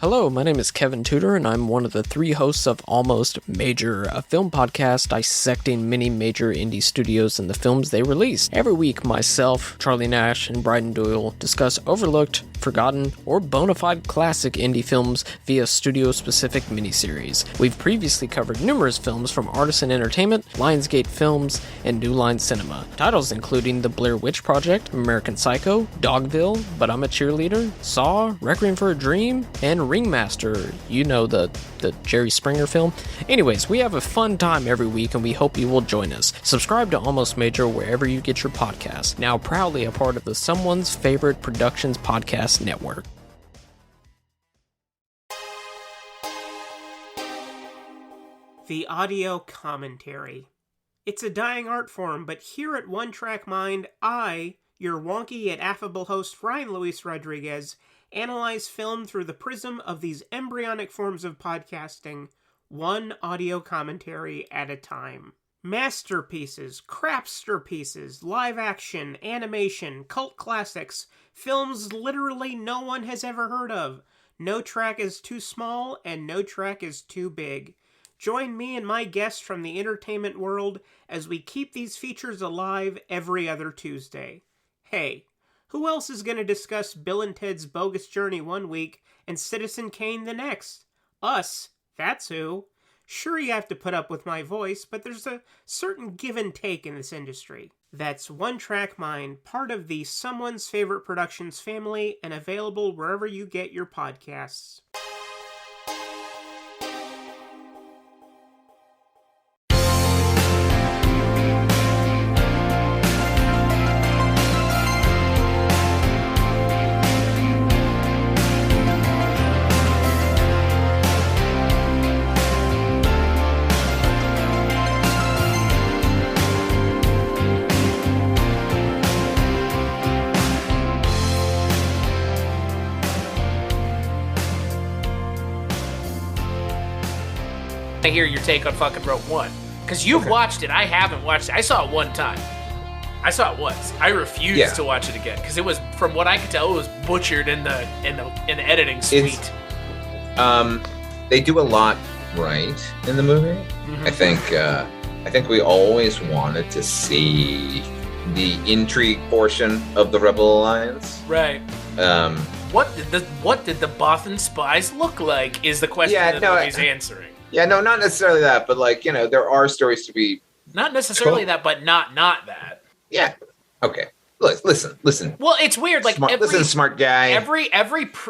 Hello, my name is Kevin Tudor, and I'm one of the three hosts of Almost Major, a film podcast dissecting many major indie studios and the films they release. Every week, myself, Charlie Nash, and Bryden Doyle discuss overlooked, forgotten, or bona fide classic indie films via studio-specific miniseries. We've previously covered numerous films from Artisan Entertainment, Lionsgate Films, and New Line Cinema. Titles including The Blair Witch Project, American Psycho, Dogville, But I'm a Cheerleader, Saw, Requiem for a Dream, and Ringmaster, you know, the Jerry Springer film. Anyways, we have a fun time every week and we hope you will join us. Subscribe to Almost Major wherever you get your podcasts. Now proudly a part of the Someone's Favorite Productions podcast network. The audio commentary. It's a dying art form, but here at One Track Mind, I, your wonky yet affable host Ryan Luis Rodriguez, analyze film through the prism of these embryonic forms of podcasting, one audio commentary at a time. Masterpieces, crapster pieces, live action, animation, cult classics, films literally no one has ever heard of. No track is too small and no track is too big. Join me and my guests from the entertainment world as we keep these features alive every other Tuesday. Hey, who else is going to discuss Bill and Ted's Bogus Journey one week and Citizen Kane the next? Us, that's who. Sure, you have to put up with my voice, but there's a certain give and take in this industry. That's One Track Mind, part of the Someone's Favorite Productions family and available wherever you get your podcasts. I hear your take on fucking Rogue One, because you've watched it. I haven't watched it. I saw it one time. I saw it once. I refused to watch it again because it was, from what I could tell, it was butchered in the editing suite. They do a lot right in the movie. Mm-hmm. I think we always wanted to see the intrigue portion of the Rebel Alliance. Right. What did the Bothan spies look like? Is the question that movie's answering. Yeah, no, not necessarily that, but there are stories to be... Not necessarily that, but not that. Yeah. Okay. Look, listen. Well, it's weird. Like, smart guy.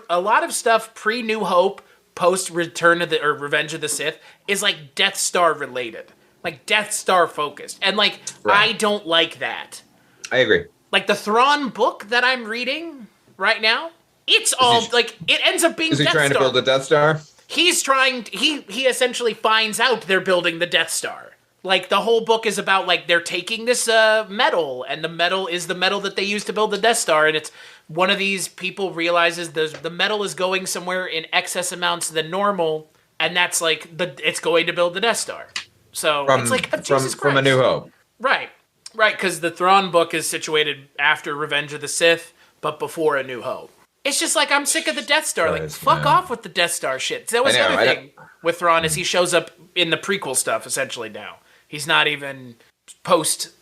A lot of stuff pre-New Hope, post Return of or Revenge of the Sith is like Death Star related, like Death Star focused, and right. I don't like that. I agree. Like the Thrawn book that I'm reading right now, it's all it ends up being. Is he trying to build a Death Star? He's trying. He essentially finds out they're building the Death Star. Like the whole book is about they're taking this metal, and the metal is the metal that they use to build the Death Star, and it's one of these people realizes the metal is going somewhere in excess amounts than normal, and that's it's going to build the Death Star. So it's Jesus Christ. From A New Hope, right, because the Thrawn book is situated after Revenge of the Sith, but before A New Hope. It's just I'm sick of the Death Star. Fuck off with the Death Star shit. That was the other thing with Thrawn is he shows up in the prequel stuff essentially now. He's not even post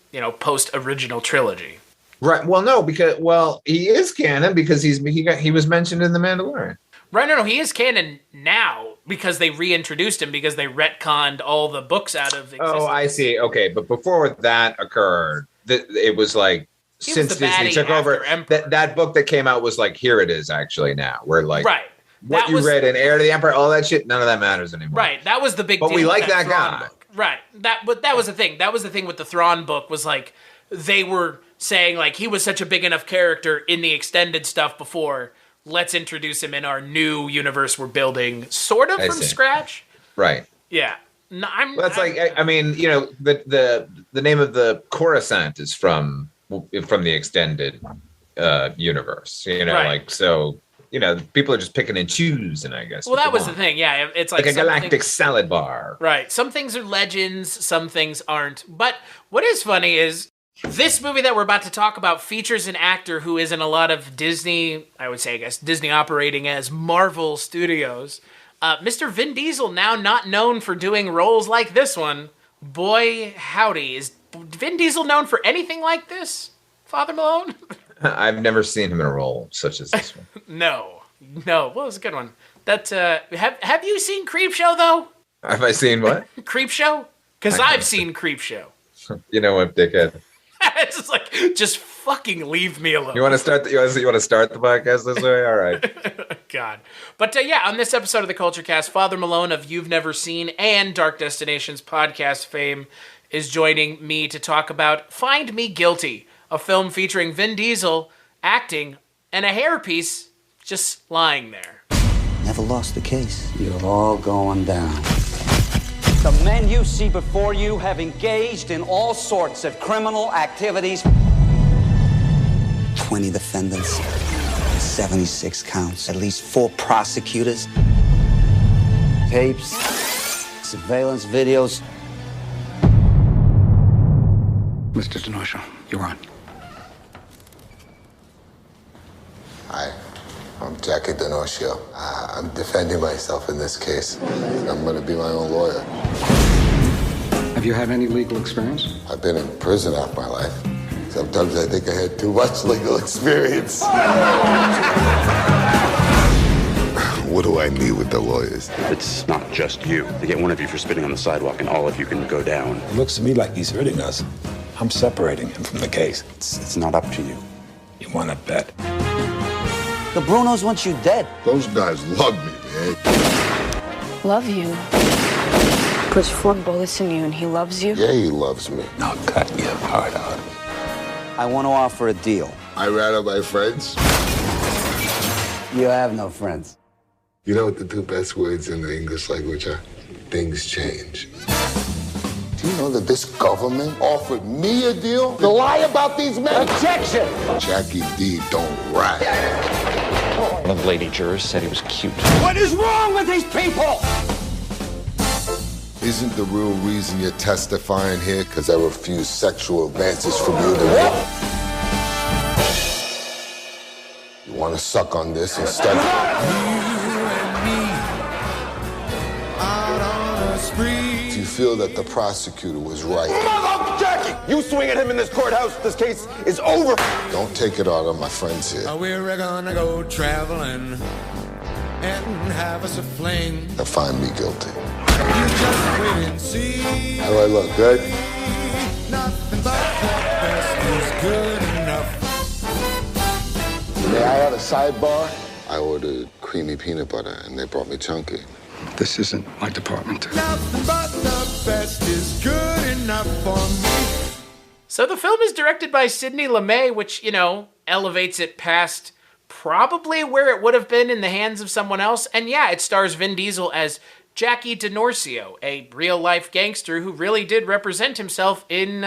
original trilogy. Right. Well, no, because he is canon because he was mentioned in The Mandalorian. Right. No, he is canon now because they reintroduced him because they retconned all the books out of existence. Oh, I see. Okay, but before that occurred, it was since Disney took over, that book that came out was here it is actually now. We're right. What you read in Heir to the Empire, all that shit, none of that matters anymore. Right. That was the big deal. But we like that guy. Book. Right. But that was the thing. That was the thing with the Thrawn book was they were saying he was such a big enough character in the extended stuff before. Let's introduce him in our new universe we're building sort of from scratch. Right. Yeah. No, that's the name of the Coruscant is from the extended universe, right. So people are just picking and choosing, I guess. Well, that was the thing. Yeah, it's like a galactic salad bar. Right. Some things are legends, some things aren't. But what is funny is This movie that we're about to talk about features an actor who is in a lot of Disney, Disney operating as Marvel Studios. Mr. Vin Diesel, now not known for doing roles like this one. Boy, howdy. Is Vin Diesel known for anything like this, Father Malone? I've never seen him in a role such as this one. No. Well, it was a good one. That have you seen Creepshow, though? Have I seen what? Creepshow? Because I've seen Creepshow. You know what, dickhead? It's just like, just fucking leave me alone. You want to start the podcast this way? All right. God. But on this episode of the Kulturecast, Father Malone of You've Never Seen and Dark Destinations podcast fame is joining me to talk about Find Me Guilty, a film featuring Vin Diesel acting and a hairpiece just lying there. Never lost the case. You're all going down. The men you see before you have engaged in all sorts of criminal activities. 20 defendants, 76 counts, at least 4 prosecutors, tapes, surveillance videos. Mr. DiNorscio, you're on. Hi, I'm Jackie DiNorscio. I'm defending myself in this case. I'm going to be my own lawyer. Have you had any legal experience? I've been in prison half my life. Sometimes I think I had too much legal experience. What do I need with the lawyers? It's not just you. They get one of you for spitting on the sidewalk and all of you can go down. It looks to me like he's hurting us. I'm separating him from the case. It's not up to you. You want to bet? The Brunos want you dead. Those guys love me, man. Love you. Puts 4 bullets in you and he loves you? Yeah, he loves me. Now cut your heart out. I want to offer a deal. I rather my friends. You have no friends. You know what the 2 best words in the English language are? Things change. Do you know that this government offered me a deal to lie about these men? Objection! Jackie D don't rat. One of the lady jurors said he was cute. What is wrong with these people? Isn't the real reason you're testifying here because I refuse sexual advances from you? You want to suck on this instead? Do you feel that the prosecutor was right? Jackie, you swing at him in this courthouse, this case is over. Don't take it out on my friends here. We're gonna go traveling and have us a fling. Now find me guilty. You just wait and see. How do I look, good? Nothing but the best is good enough. May I have a sidebar? I ordered creamy peanut butter and they brought me chunky. This isn't my department. Nothing but the best is good enough for me. So the film is directed by Sidney Lumet, which, elevates it past probably where it would have been in the hands of someone else. And it stars Vin Diesel as Jackie DiNorscio, a real-life gangster who really did represent himself in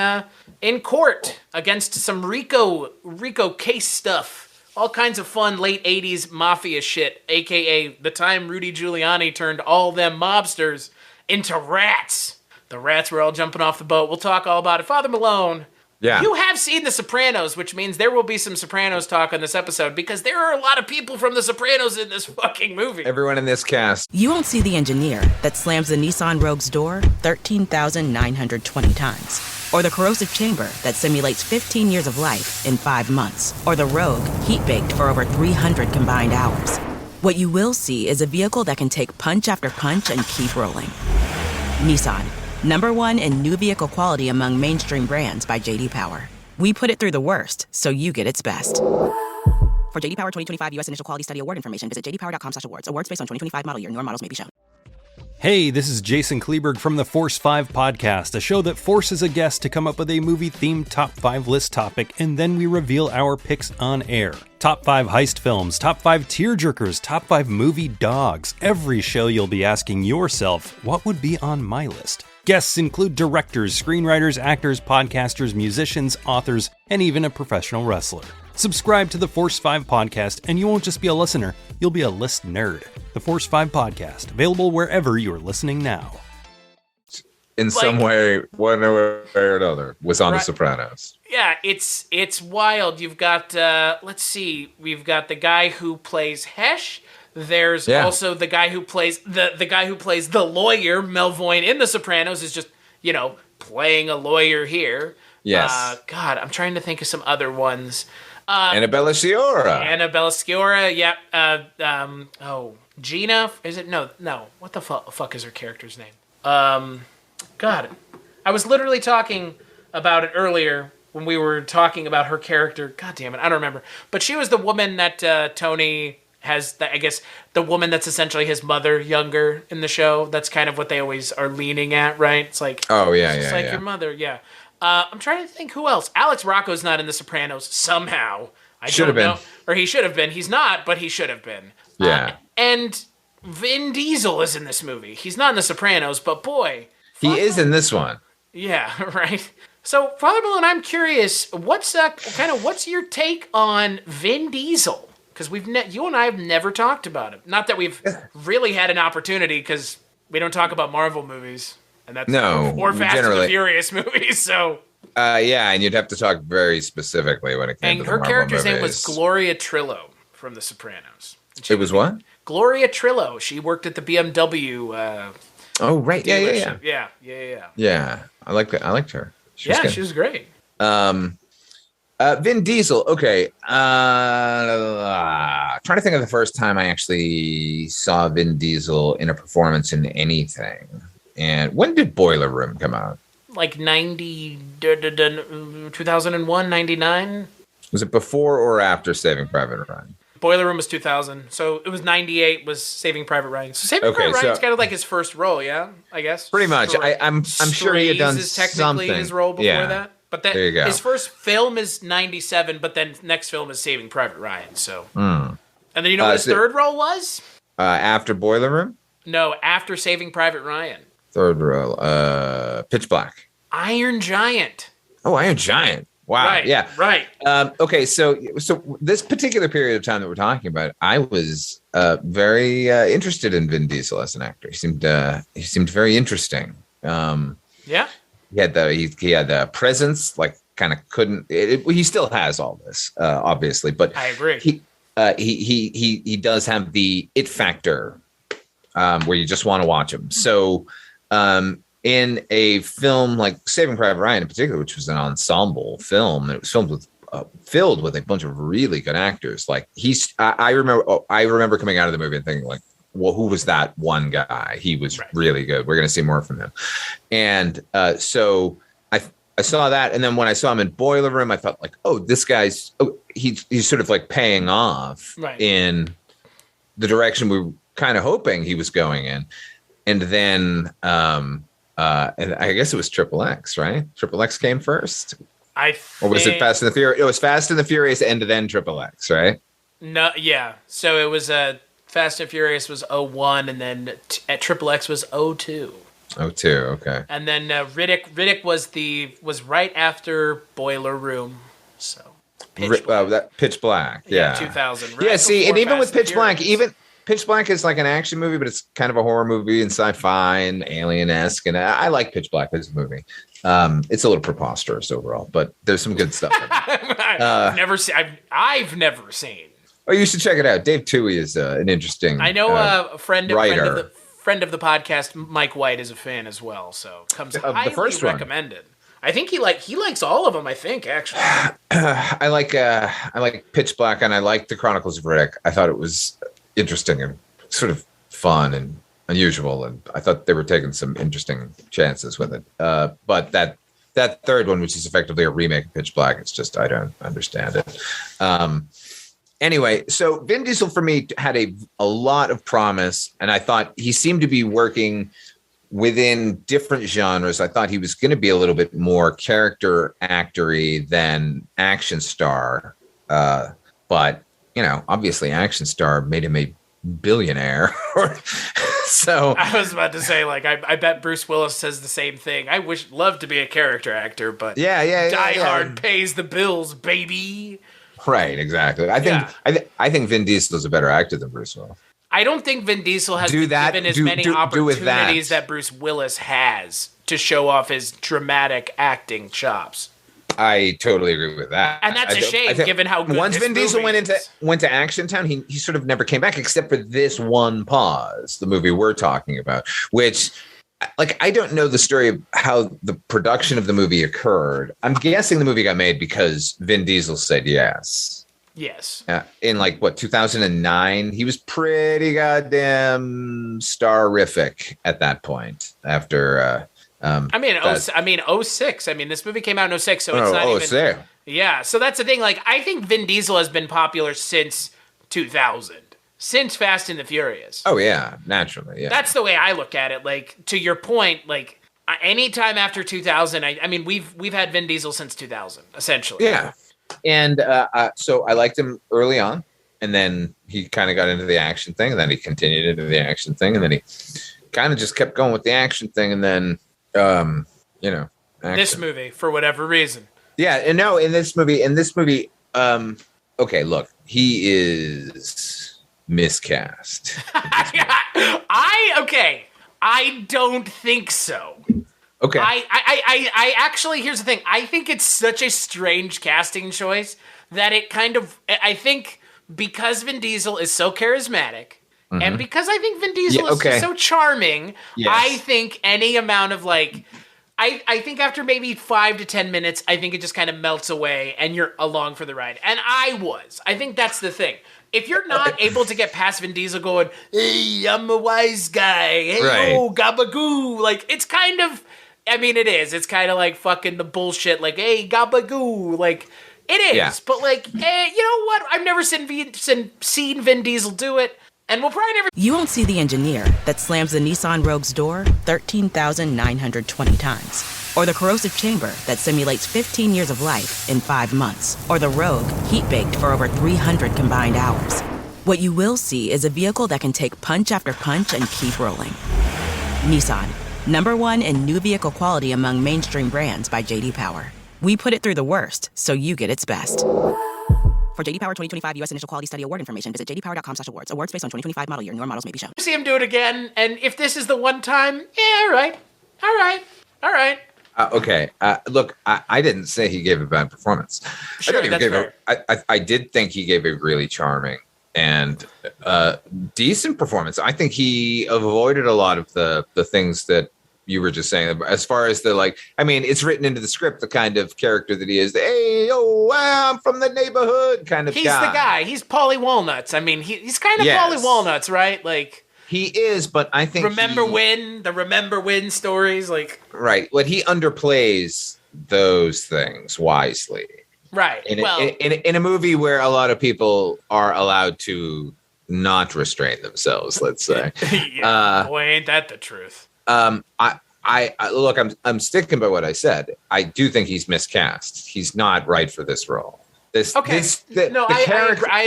court against some RICO case stuff. All kinds of fun late 80s mafia shit, a.k.a. the time Rudy Giuliani turned all them mobsters into rats. The rats were all jumping off the boat. We'll talk all about it. Father Malone, you have seen The Sopranos, which means there will be some Sopranos talk on this episode because there are a lot of people from The Sopranos in this fucking movie. Everyone in this cast. You won't see the engineer that slams the Nissan Rogue's door 13,920 times. Or the corrosive chamber that simulates 15 years of life in 5 months. Or the Rogue, heat-baked for over 300 combined hours. What you will see is a vehicle that can take punch after punch and keep rolling. Nissan, #1 in new vehicle quality among mainstream brands by J.D. Power. We put it through the worst, so you get its best. For J.D. Power 2025 U.S. Initial Quality Study Award information, visit jdpower.com/awards. Awards based on 2025 model year. Newer models may be shown. Hey, this is Jason Kleberg from the Force 5 podcast, a show that forces a guest to come up with a movie-themed top 5 list topic, and then we reveal our picks on air. Top 5 heist films, top 5 tearjerkers, top 5 movie dogs. Every show you'll be asking yourself, what would be on my list? Guests include directors, screenwriters, actors, podcasters, musicians, authors, and even a professional wrestler. Subscribe to the Force 5 podcast, and you won't just be a listener, you'll be a list nerd. The Force 5 podcast, available wherever you're listening now. in some way, one way or another, was on The Sopranos. Yeah, it's wild. You've got let's see, we've got the guy who plays Hesh. There's also the guy who plays the guy who plays the lawyer, Melvoin, in The Sopranos, is just, playing a lawyer here. Yes. God, I'm trying to think of some other ones. Annabella Sciorra, yeah. Gina, is it? No. What the fuck is her character's name? God, I was literally talking about it earlier when we were talking about her character. God damn it, I don't remember. But she was the woman that Tony has, I guess, the woman that's essentially his mother, younger in the show. That's kind of what they always are leaning at, right? It's like, your mother, yeah. I'm trying to think who else. Alex Rocco's not in The Sopranos somehow. Should have been. Or he should have been. He's not, but he should have been. Yeah. And Vin Diesel is in this movie. He's not in The Sopranos, but boy. He is in this one. Yeah, right. So, Father Malone, I'm curious, what's your take on Vin Diesel? Because you and I have never talked about him. Not that we've really had an opportunity, because we don't talk about Marvel movies. And that's or Fast and the Furious movies, so... and you'd have to talk very specifically when it came to the Marvel movies. And her character's name was Gloria Trillo from The Sopranos. It was what? Gloria Trillo. She worked at the BMW... oh, right. Yeah. Yeah, I liked her. She was great. Vin Diesel. Okay. Trying to think of the first time I actually saw Vin Diesel in a performance in anything. And when did Boiler Room come out? Like 2001, 99? Was it before or after Saving Private Ryan? Boiler Room was 2000. So it was 98 was Saving Private Ryan. So Saving Private Ryan's kind of like his first role, yeah? I guess. Pretty much. I'm sure he had done is technically something. His role before that. But there you go. His first film is 97, but then next film is Saving Private Ryan. So. And then you know what his third role was? After Boiler Room? No, after Saving Private Ryan. Third role. Pitch Black. Iron Giant. Oh, Iron Giant. Wow. Right, yeah. Right. Okay. So this particular period of time that we're talking about, I was very interested in Vin Diesel as an actor. He seemed very interesting. Yeah. He had the presence, like kind of couldn't. He still has all this, obviously, but I agree. He does have the it factor, where you just want to watch him. So. In a film like Saving Private Ryan in particular, which was an ensemble film, and it was filled with a bunch of really good actors. Like I remember coming out of the movie and thinking like, well, who was that one guy? He was really good. We're going to see more from him. And so I saw that. And then when I saw him in Boiler Room, I thought like, oh, this guy's, he's sort of like paying off in the direction we were kind of hoping he was going in. And then, and I guess it was Triple X, right? Triple X came first, or was it Fast and the Furious? It was Fast and the Furious, and then Triple X, right? No, yeah. So it was Fast and Furious was 01, and then at Triple X was 02. 02, okay. And then Riddick was right after Boiler Room, so Pitch Black, yeah, 2000. Right, yeah, see, and even with Pitch Black, Pitch Black is like an action movie, but it's kind of a horror movie and sci-fi and alien-esque. And I like Pitch Black as a movie. It's a little preposterous overall, but there's some good stuff in it. I've never seen. Oh, you should check it out. Dave Toohey is an interesting. I know a friend of the podcast, Mike White, is a fan as well. So comes highly recommended. I think he likes all of them. I think actually. I like Pitch Black, and I like the Chronicles of Riddick. I thought it was interesting and sort of fun and unusual, and I thought they were taking some interesting chances with it. But that third one, which is effectively a remake of Pitch Black, it's just I don't understand it. Anyway, so Vin Diesel for me had a lot of promise, and I thought he seemed to be working within different genres. I thought he was going to be a little bit more character actory than action star, but obviously action star made him a billionaire. So I was about to say, like, I bet Bruce Willis says the same thing. I love to be a character actor, but Die Hard pays the bills, baby. Right, exactly. I think Vin Diesel is a better actor than Bruce Willis. I don't think Vin Diesel has given as many opportunities that Bruce Willis has to show off his dramatic acting chops. I totally agree with that. And that's a shame, given how good once this Vin Diesel movie went to Action Town, he sort of never came back, except for this one pause, the movie we're talking about, which, like, I don't know the story of how the production of the movie occurred. I'm guessing the movie got made because Vin Diesel said yes. Yes. In 2009, he was pretty goddamn star-rific at that point. After, 06. I mean, this movie came out in 06, so it's not even. 06. Yeah, so that's the thing. Like, I think Vin Diesel has been popular since 2000, since Fast and the Furious. Oh yeah, naturally. Yeah, that's the way I look at it. Like, to your point, like anytime after 2000, I mean, we've had Vin Diesel since 2000, essentially. Yeah. And so I liked him early on, and then he kind of got into the action thing, and then he continued into the action thing, and then he kind of just kept going with the action thing, and then, action. This movie, for whatever reason. Yeah, and no, in this movie, okay, look, he is miscast. I don't think so. Okay. I actually, here's the thing. I think it's such a strange casting choice that it kind of, I think because Vin Diesel is so charismatic, and because I think Vin Diesel is so charming, I think any amount of I think after maybe 5 to 10 minutes, I think it just kind of melts away and you're along for the ride. And I think that's the thing. If you're not able to get past Vin Diesel going, hey, I'm a wise guy. Hey, right. Oh, gabagoo. Like, it's kind of, I mean, it is. It's kind of like fucking the bullshit. Like, hey, gabagoo. Like, it is. Yeah. But, like, you know what? I've never seen Vin Diesel do it. And we'll probably never. You won't see the engineer that slams the Nissan Rogue's door 13,920 times. Or the corrosive chamber that simulates 15 years of life in 5 months. Or the Rogue heat-baked for over 300 combined hours. What you will see is a vehicle that can take punch after punch and keep rolling. Nissan, #1 in new vehicle quality among mainstream brands by J.D. Power. We put it through the worst, so you get its best. For J.D. Power 2025 U.S. Initial Quality Study Award information, visit jdpower.com/awards. Awards based on 2025 model year. Newer models may be shown. See him do it again, and if this is the one time, yeah, all right. Okay. Look, I didn't say he gave a bad performance. Sure, that's fair. I did think he gave a really charming and decent performance. I think he avoided a lot of the things that you were just saying, as far as it's written into the script, the kind of character that he is. Hey, I'm from the neighborhood kind of guy. He's the guy. He's Paulie Walnuts. I mean, he's kind of Paulie Walnuts, right? Like, he is, but I think Remember When stories, like, right. But he underplays those things wisely, right? In a movie where a lot of people are allowed to not restrain themselves, let's say. Boy, ain't that the truth. I look, I'm sticking by what I said. I do think he's miscast. He's not right for this role. I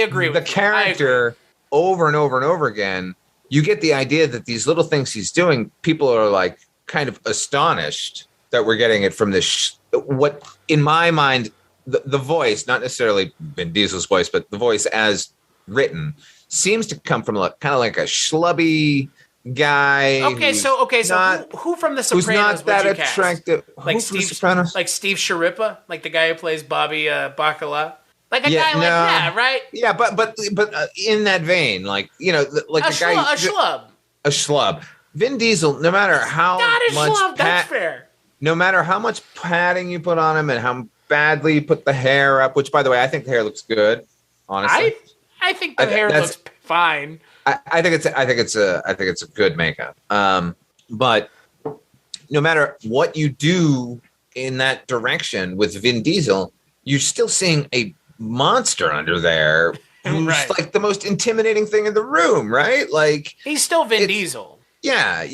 agree with the character over and over and over again. You get the idea that these little things he's doing, people are like kind of astonished that we're getting it from this. What in my mind, the voice, not necessarily Vin Diesel's voice, but the voice as written seems to come from kind of like a schlubby guy. So who from The Sopranos? Who's not that attractive? Like Steve Sharippa, like the guy who plays Bobby Bacala, like a guy like that, right? Yeah, but in that vein, like a schlub. A schlub. Vin Diesel, no matter how much that's fair. No matter how much padding you put on him and how badly you put the hair up, which by the way, I think the hair looks good. Honestly, I think the hair looks fine. I think it's a good makeup. But no matter what you do in that direction with Vin Diesel, you're still seeing a monster under there who's like the most intimidating thing in the room, right? Like, he's still Vin Diesel. Yeah,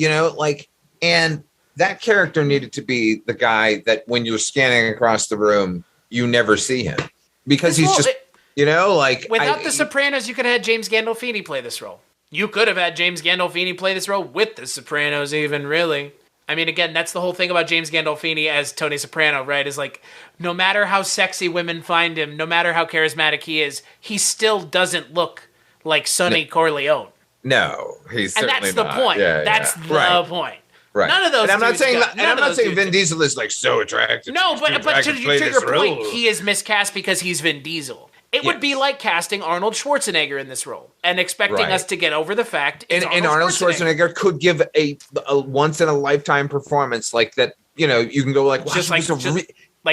and that character needed to be the guy that when you're scanning across the room, you never see him because he's just. Without The Sopranos, you could have had James Gandolfini play this role. You could have had James Gandolfini play this role with The Sopranos, even, really. I mean, again, that's the whole thing about James Gandolfini as Tony Soprano, right? Is like, no matter how sexy women find him, no matter how charismatic he is, he still doesn't look like Sonny Corleone. No, he's certainly not. And that's the point. Yeah, that's the point. Right. None of those. And I'm not saying got, and I'm not saying Vin Diesel is like so attractive. No, but to your point, role. he is miscast because he's Vin Diesel. It would be like casting Arnold Schwarzenegger in this role and expecting us to get over the fact. And Arnold Schwarzenegger could give a once in a lifetime performance like that. You know, you can go like, wow, just like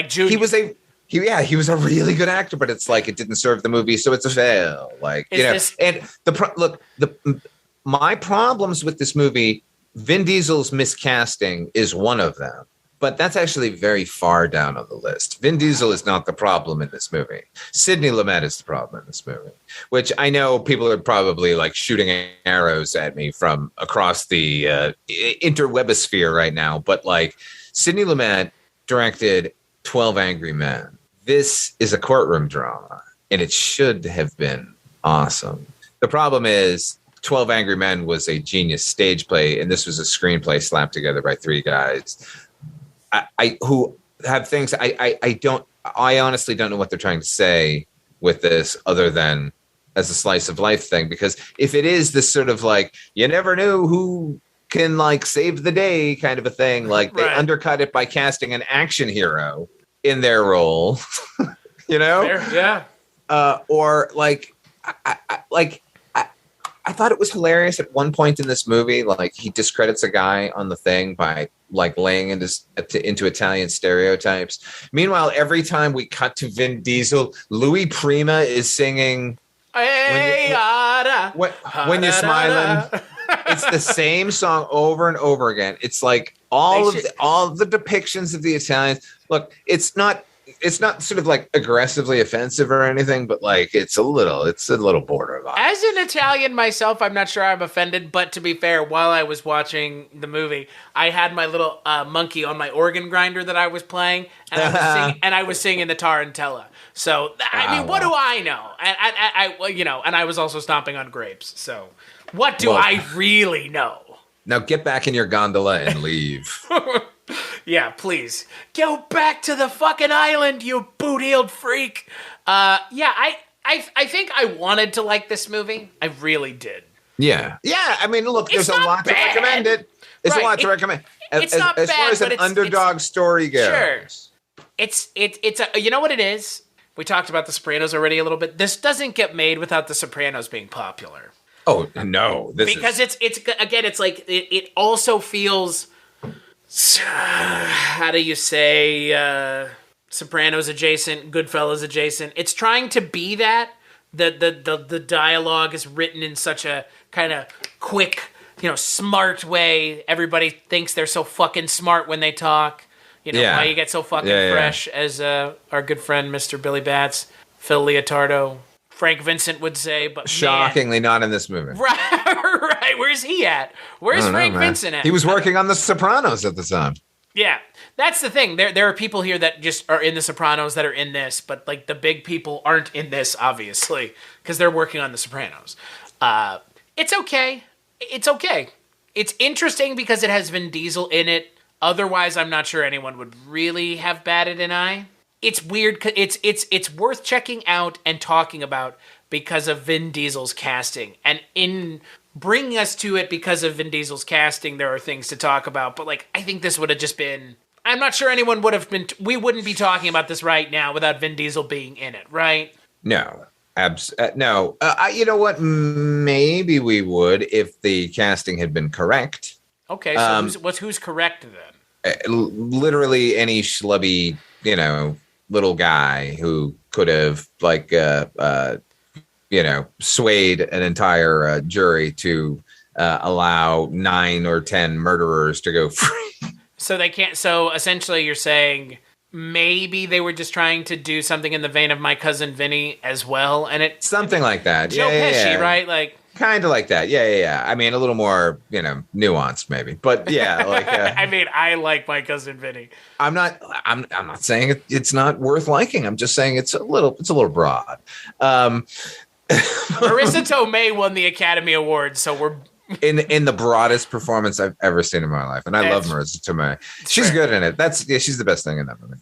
Junior. He was a really good actor, but it's like it didn't serve the movie, so it's a fail. Like and my problems with this movie, Vin Diesel's miscasting is one of them. But that's actually very far down on the list. Vin Diesel is not the problem in this movie. Sidney Lumet is the problem in this movie, which I know people are probably like shooting arrows at me from across the interwebosphere right now. But like Sidney Lumet directed 12 Angry Men. This is a courtroom drama, and it should have been awesome. The problem is 12 Angry Men was a genius stage play, and this was a screenplay slapped together by three guys. I honestly don't know what they're trying to say with this other than as a slice of life thing, because if it is this sort of like, you never knew who can like save the day kind of a thing, like they undercut it by casting an action hero in their role, you know? Fair, yeah. Or like, I thought it was hilarious at one point in this movie, like he discredits a guy on the thing by like laying into Italian stereotypes. Meanwhile, every time we cut to Vin Diesel, Louis Prima is singing When You're Smiling. It's the same song over and over again. It's like all the depictions of the Italians. Look, it's not sort of like aggressively offensive or anything, but like it's a little borderline. As an Italian myself, I'm not sure I'm offended, but to be fair, while I was watching the movie, I had my little monkey on my organ grinder that I was playing, and I was singing the Tarantella. So I mean, what do I know? And I was also stomping on grapes. So what do I really know? Now get back in your gondola and leave. Yeah, please. Go back to the fucking island, you boot-heeled freak. I think I wanted to like this movie. I really did. Yeah. Yeah, I mean, look, there's a lot to recommend it. There's a lot to recommend. It's not bad, as far as an underdog story goes. Sure. It's you know what it is? We talked about The Sopranos already a little bit. This doesn't get made without The Sopranos being popular. Oh, no. It's like it also feels... How do you say Sopranos adjacent, Goodfellas adjacent? It's trying to be that. The dialogue is written in such a kind of quick, smart way. Everybody thinks they're so fucking smart when they talk. Why you get so fucking fresh, as our good friend Mr. Billy Batts, Phil Leotardo, Frank Vincent would say, but shockingly not in this movie. Right. Where's he at? Where's Frank Vincent at? He was working on The Sopranos at the time. Yeah, that's the thing. There are people here that just are in The Sopranos that are in this, but like the big people aren't in this, obviously, because they're working on The Sopranos. It's okay. It's okay. It's interesting because it has Vin Diesel in it. Otherwise, I'm not sure anyone would really have batted an eye. It's weird. It's worth checking out and talking about because of Vin Diesel's casting. And in bringing us to it because of Vin Diesel's casting, there are things to talk about. But like, I think this would have just been... I'm not sure anyone would have been... We wouldn't be talking about this right now without Vin Diesel being in it, right? No. No. You know what? Maybe we would if the casting had been correct. Okay, so who's correct then? Literally any schlubby, little guy who could have swayed an entire jury to allow 9 or 10 murderers to go free. So they can't. So essentially, you're saying maybe they were just trying to do something in the vein of My Cousin Vinny as well, and it something like that. Joe Pesci, right? Like kind of like that. Yeah. I mean, a little more, nuanced maybe, but yeah. Like I mean, I like My Cousin Vinny. I'm not saying it's not worth liking. I'm just saying it's a little broad. Marissa Tomei won the Academy Award, so we're in the broadest performance I've ever seen in my life, and I love Marissa Tomei. She's good in it. She's the best thing in that movie.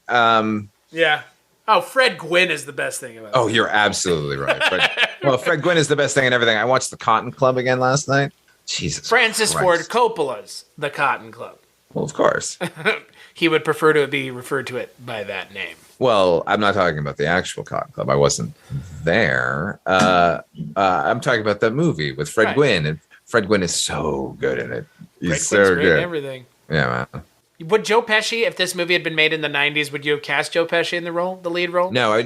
Yeah. Oh, Fred Gwynn is the best thing about it. Oh, you're absolutely right. Fred Gwynn is the best thing in everything. I watched The Cotton Club again last night. Jesus Francis Christ. Ford Coppola's The Cotton Club. Well, of course. He would prefer to be referred to it by that name. Well, I'm not talking about the actual Cotton Club. I wasn't there. I'm talking about that movie with Fred Gwynn, and Fred Gwynn is so good in it. He's so good. Everything. Yeah, man. Would Joe Pesci, if this movie had been made in the 90s, would you have cast Joe Pesci in the role, the lead role? No. A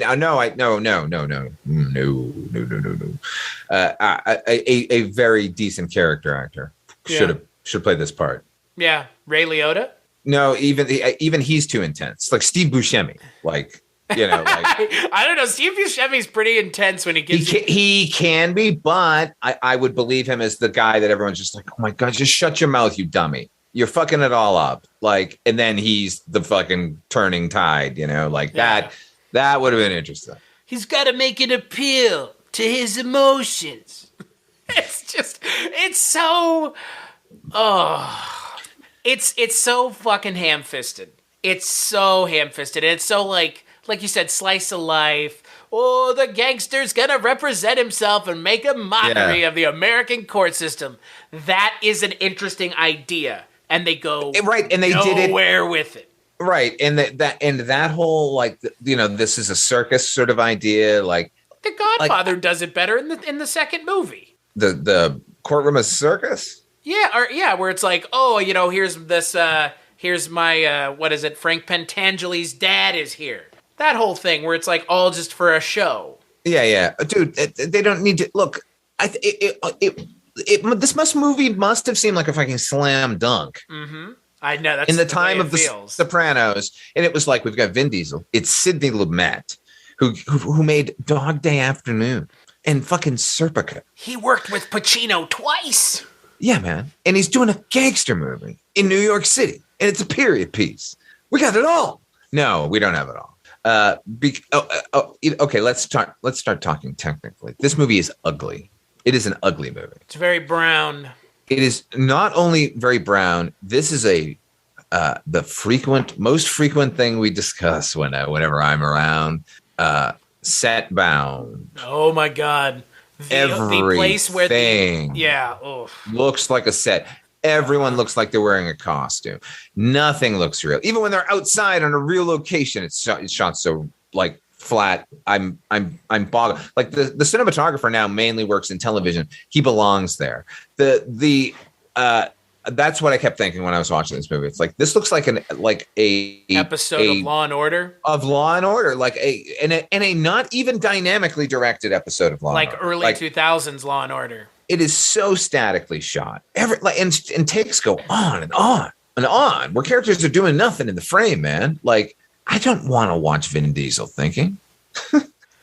very decent character actor should play this part. Yeah, Ray Liotta. No, even he's too intense. Like Steve Buscemi, like. I don't know. Steve Buscemi's pretty intense when he gets. He can be, but I would believe him as the guy that everyone's just like, oh my god, just shut your mouth, you dummy. You're fucking it all up. Like, and then he's the fucking turning tide. That would have been interesting. He's got to make an appeal to his emotions. It's so fucking ham-fisted. It's so ham-fisted. And it's so like you said, slice of life. Oh, the gangster's gonna represent himself and make a mockery of the American court system. That is an interesting idea, and they go and they did it nowhere with it. Right, and that whole this is a circus sort of idea. Like The Godfather does it better in the second movie. The courtroom is circus. Yeah, where it's like, oh, here's this. Here's my what is it? Frank Pentangeli's dad is here. That whole thing where it's like all just for a show. Yeah, dude. They don't need to look. This movie must have seemed like a fucking slam dunk. Mm-hmm. I know that's in the time of the feels. Sopranos, and it was like we've got Vin Diesel. It's Sidney Lumet who made Dog Day Afternoon and fucking Serpico. He worked with Pacino twice. Yeah, man, and he's doing a gangster movie in New York City, and it's a period piece. We got it all. No, we don't have it all. Okay, let's start talking technically. This movie is ugly. It is an ugly movie. It's very brown. It is not only very brown. This is the most frequent thing we discuss whenever I'm around. Set bound. Oh my god! The place where looks like a set. Everyone looks like they're wearing a costume. Nothing looks real. Even when they're outside on a real location, it's shot so like flat. I'm boggled. Like the cinematographer now mainly works in television. He belongs there. That's what I kept thinking when I was watching this movie. It's like this looks like a episode of Law and Order. Of Law and Order, like a not even dynamically directed episode of Law and Order. Like early 2000s Law and Order. It is so statically shot. And takes go on and on and on, where characters are doing nothing in the frame, man. Like, I don't want to watch Vin Diesel thinking.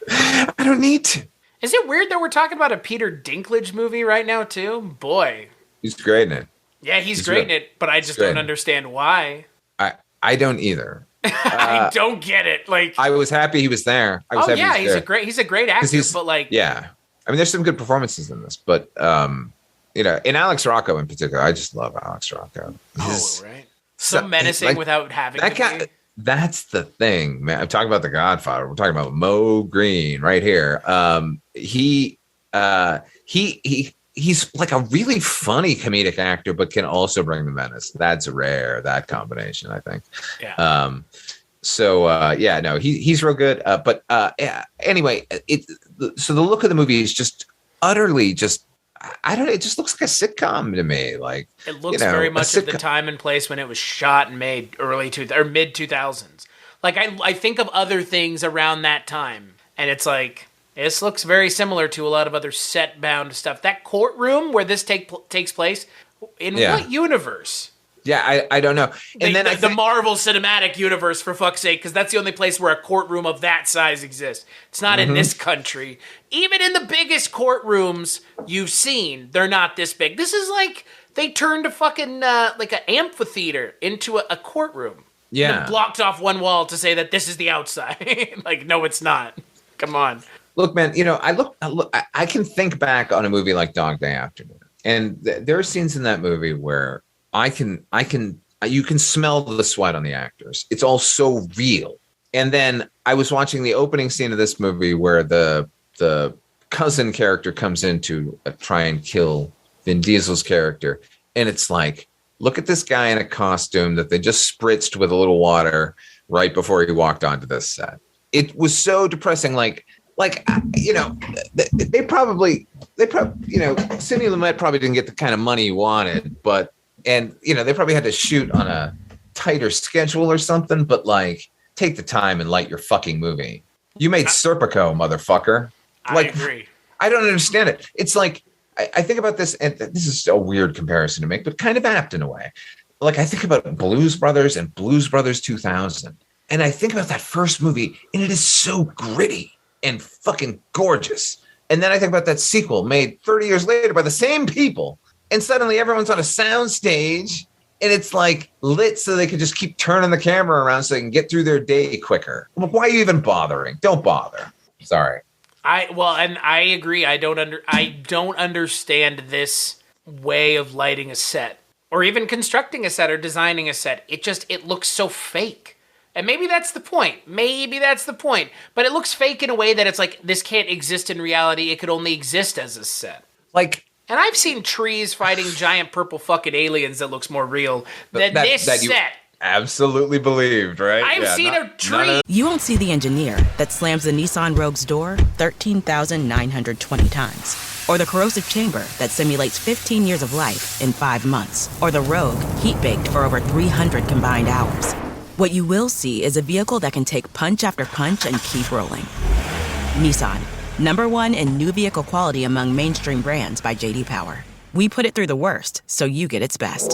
I don't need to. Is it weird that we're talking about a Peter Dinklage movie right now, too? Boy. He's great in it. Yeah, he's great in it, but I just don't understand why. I don't either. I don't get it. Like, I was happy he was there. He's a great actor, but like, yeah. I mean, there's some good performances in this, but in Alex Rocco in particular, I just love Alex Rocco. Right. So menacing without having that guy. That's the thing, man. I'm talking about The Godfather. We're talking about Mo Green right here. He's like a really funny comedic actor, but can also bring the menace. That's rare, that combination, I think. Yeah. He's real good. Anyway, so the look of the movie is just utterly it just looks like a sitcom to me. Like, it looks very much of the time and place when it was shot and made mid 2000s. Like, I think of other things around that time, and it's like, this looks very similar to a lot of other set bound stuff. That courtroom where this takes place, in what universe? Yeah, I don't know. And then the Marvel Cinematic Universe, for fuck's sake, because that's the only place where a courtroom of that size exists. It's not in this country. Even in the biggest courtrooms you've seen, they're not this big. This is like they turned a fucking like an amphitheater into a courtroom. Yeah, and blocked off one wall to say that this is the outside. Like, no, it's not. Come on. Look, man. I can think back on a movie like Dog Day Afternoon, and there are scenes in that movie where you can smell the sweat on the actors. It's all so real. And then I was watching the opening scene of this movie where the cousin character comes in to try and kill Vin Diesel's character. And it's like, look at this guy in a costume that they just spritzed with a little water right before he walked onto this set. It was so depressing. Like, they probably, Sidney Lumet probably didn't get the kind of money he wanted, they probably had to shoot on a tighter schedule or something, but like, take the time and light your fucking movie. You made Serpico, motherfucker. I agree. I don't understand it. It's like, I think about this, and this is a weird comparison to make, but kind of apt in a way. Like, I think about Blues Brothers and Blues Brothers 2000. And I think about that first movie, and it is so gritty and fucking gorgeous. And then I think about that sequel made 30 years later by the same people. And suddenly everyone's on a sound stage, and it's like lit so they can just keep turning the camera around so they can get through their day quicker. Well, why are you even bothering? Don't bother. Sorry. I agree. I don't understand this way of lighting a set, or even constructing a set or designing a set. It looks so fake. And maybe that's the point. But it looks fake in a way that it's like, this can't exist in reality. It could only exist as a set. And I've seen trees fighting giant purple fucking aliens that looks more real than this set. Absolutely believed, right? I've seen a tree. You won't see the engineer that slams the Nissan Rogue's door 13,920 times. Or the corrosive chamber that simulates 15 years of life in 5 months. Or the Rogue heat-baked for over 300 combined hours. What you will see is a vehicle that can take punch after punch and keep rolling. Nissan, #1 in new vehicle quality among mainstream brands by J.D. Power. We put it through the worst, so you get its best.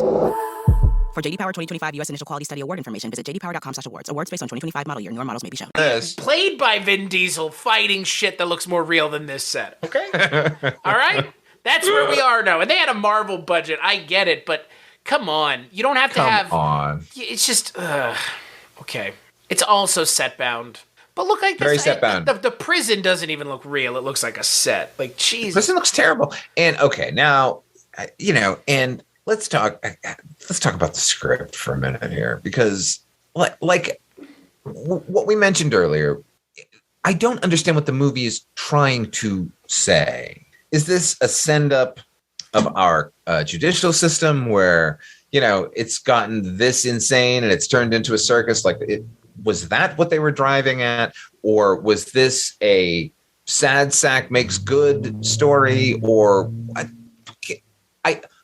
For J.D. Power 2025 U.S. Initial Quality Study Award information, visit jdpower.com/awards. Awards based on 2025 model year. Newer models may be shown. Played by Vin Diesel fighting shit that looks more real than this set. Okay? All right? That's where we are now. And they had a Marvel budget. I get it, but come on. You don't have to have... Come on. It's just... okay. It's also set-bound. But look like this. Very set-bound. The prison doesn't even look real. It looks like a set. Like, Jesus. Prison looks terrible. And, okay, now, and... Let's talk about the script for a minute here, because like what we mentioned earlier, I don't understand what the movie is trying to say. Is this a send up of our judicial system where, it's gotten this insane and it's turned into a circus? Was that what they were driving at? Or was this a sad sack makes good story? Or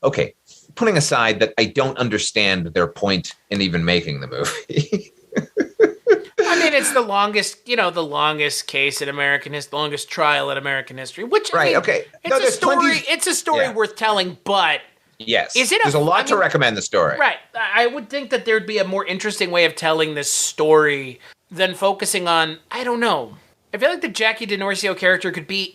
okay. Putting aside that I don't understand their point in even making the movie. I mean, it's the longest case in American history, the longest trial in American history. Which, right? Okay, it's a story. It's a story worth telling, but yes, there's a lot to recommend the story. Right. I would think that there'd be a more interesting way of telling this story than focusing on. I don't know. I feel like the Jackie DiNorscio character could be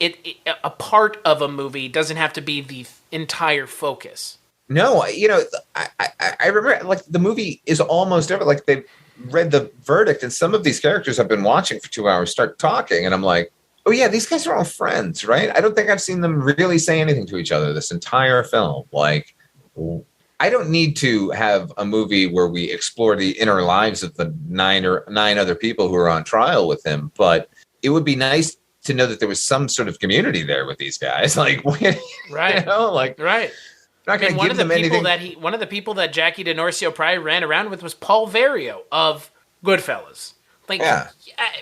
a part of a movie. It doesn't have to be the entire focus. No, I remember the movie is almost over. Like they've read the verdict, and some of these characters I've been watching for 2 hours start talking, and I'm like, oh yeah, these guys are all friends, right? I don't think I've seen them really say anything to each other this entire film. Like, I don't need to have a movie where we explore the inner lives of the nine other people who are on trial with him, but it would be nice to know that there was some sort of community there with these guys. Like, right? Right. Not going to give them anything. One of the people that Jackie DiNorscio probably ran around with was Paul Vario of Goodfellas.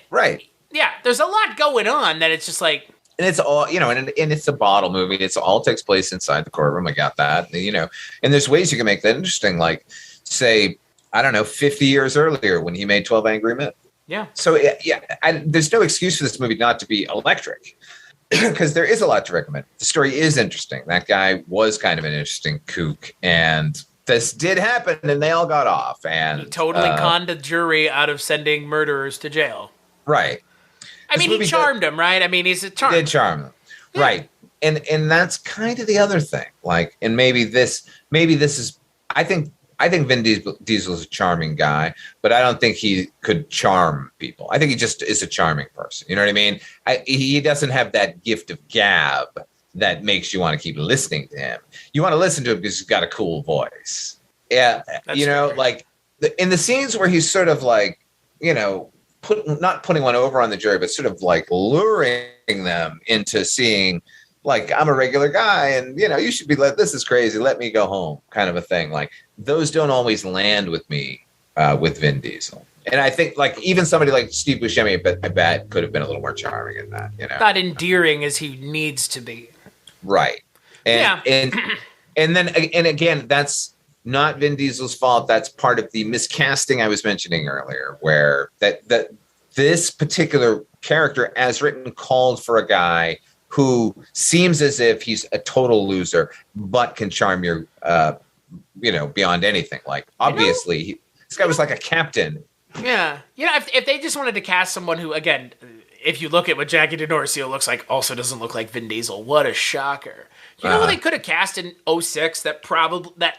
Right. Yeah, there's a lot going on that it's just like... And it's all, and it's a bottle movie. It's all takes place inside the courtroom. I got that, and there's ways you can make that interesting. Like, say, I don't know, 50 years earlier when he made 12 Angry Men. Yeah. So, there's no excuse for this movie not to be electric. Because there is a lot to recommend. The story is interesting. That guy was kind of an interesting kook, and this did happen, and they all got off. And he totally conned a jury out of sending murderers to jail. Right. I mean, he charmed them, right? I mean, he's a charm. He did charm them, yeah. Right? And that's kind of the other thing. Like, and maybe this is. I think Vin Diesel is a charming guy, but I don't think he could charm people. I think he just is a charming person. You know what I mean? He doesn't have that gift of gab that makes you want to keep listening to him. You want to listen to him because he's got a cool voice. Yeah, that's like in the scenes where he's sort of like, not putting one over on the jury, but sort of like luring them into seeing like, I'm a regular guy, and you should be this is crazy. Let me go home, kind of a thing. Like, those don't always land with me with Vin Diesel. And I think, like, even somebody like Steve Buscemi, I bet could have been a little more charming in that. Not endearing as he needs to be. Right. And, yeah. and again, that's not Vin Diesel's fault. That's part of the miscasting I was mentioning earlier, where that this particular character, as written, called for a guy who seems as if he's a total loser, but can charm you, beyond anything. Like, obviously, this guy was like a captain. Yeah. If they just wanted to cast someone who, again, if you look at what Jackie DiNorscio looks like, also doesn't look like Vin Diesel. What a shocker. You know what they could have cast in 06 that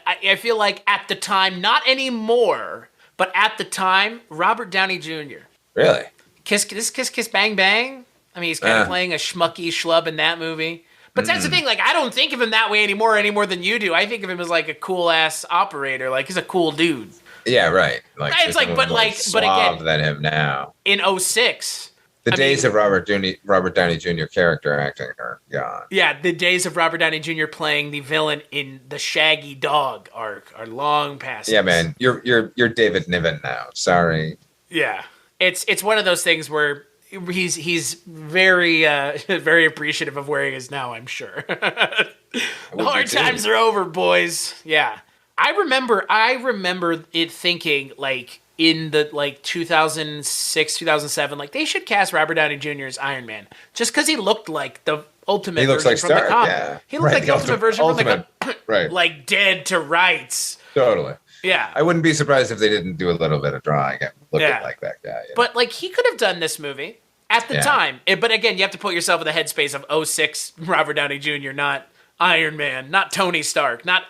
I feel like at the time, not anymore, but at the time, Robert Downey Jr. Really? Kiss, Bang, Bang. I mean, he's kind of playing a schmucky schlub in that movie. But that's the thing. Like, I don't think of him that way any more than you do. I think of him as like a cool ass operator. Like, he's a cool dude. Yeah, right. Like, it's like, but again, than him now. In 06, the days of Robert Downey Jr. character acting are gone. Yeah, the days of Robert Downey Jr. playing the villain in the Shaggy Dog arc are long past. Yeah, man, you're David Niven now. Sorry. Yeah, it's one of those things where he's very very appreciative of where he is now. I'm sure. The hard times are over, boys. Yeah, I remember it thinking like in the 2006, 2007, like they should cast Robert Downey Jr. as Iron Man just because he looked like the ultimate version from the comic. Yeah. He looked like the ultimate version from right. Like Dead to Rights. Totally. Yeah. I wouldn't be surprised if they didn't do a little bit of drawing and looking like that guy. Yeah. But like he could have done this movie at the time. But again, you have to put yourself in the headspace of 06 Robert Downey Jr., not Iron Man, not Tony Stark, not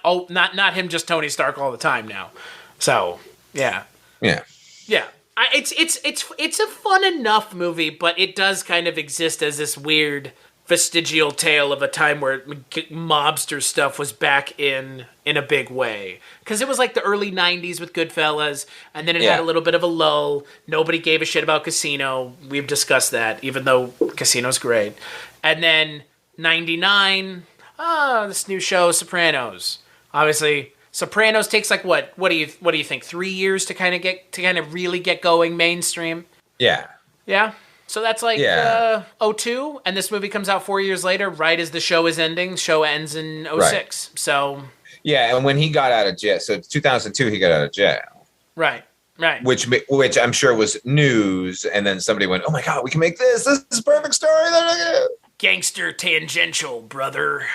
him just Tony Stark all the time now. So, yeah. Yeah. Yeah. It's a fun enough movie, but it does kind of exist as this weird vestigial tale of a time where mobster stuff was back in a big way. Because it was like the early 90s with Goodfellas, and then it had a little bit of a lull. Nobody gave a shit about Casino. We've discussed that, even though Casino's great. And then 99, this new show, Sopranos. Obviously, Sopranos takes like what do you think? 3 years to kind of really get going mainstream? Yeah. Yeah. So that's like 02, and this movie comes out 4 years later, right as the show is ending. Show ends in 06. Right. So yeah, and when he got out of jail, so 2002 he got out of jail. Right. Right. Which I'm sure was news, and then somebody went, "Oh my God, we can make this. This is a perfect story." Gangster tangential, brother.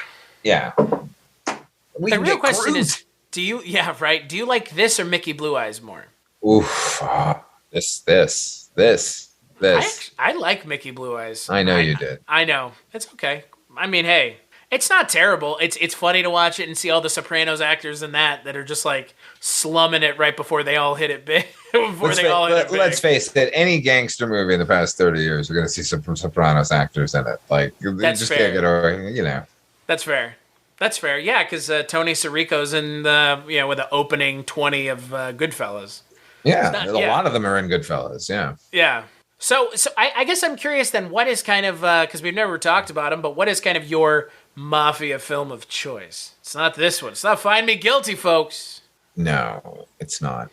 Yeah. The real question is, do you like this or Mickey Blue Eyes more? Oof. This. I like Mickey Blue Eyes. I know you did. I know. It's okay. I mean, hey, it's not terrible. It's funny to watch it and see all the Sopranos actors in that are just like slumming it right before they all hit it big. Let's face it, any gangster movie in the past 30 years, you're going to see some Sopranos actors in it. Like, that's just fair. Can't get over, That's fair. That's fair. Yeah, because Tony Sirico's in with the opening 20 of Goodfellas. Yeah, a lot of them are in Goodfellas. Yeah. Yeah. So I guess I'm curious then, what is kind of, because we've never talked about them, but what is kind of your mafia film of choice? It's not this one. It's not Find Me Guilty, folks. No, it's not.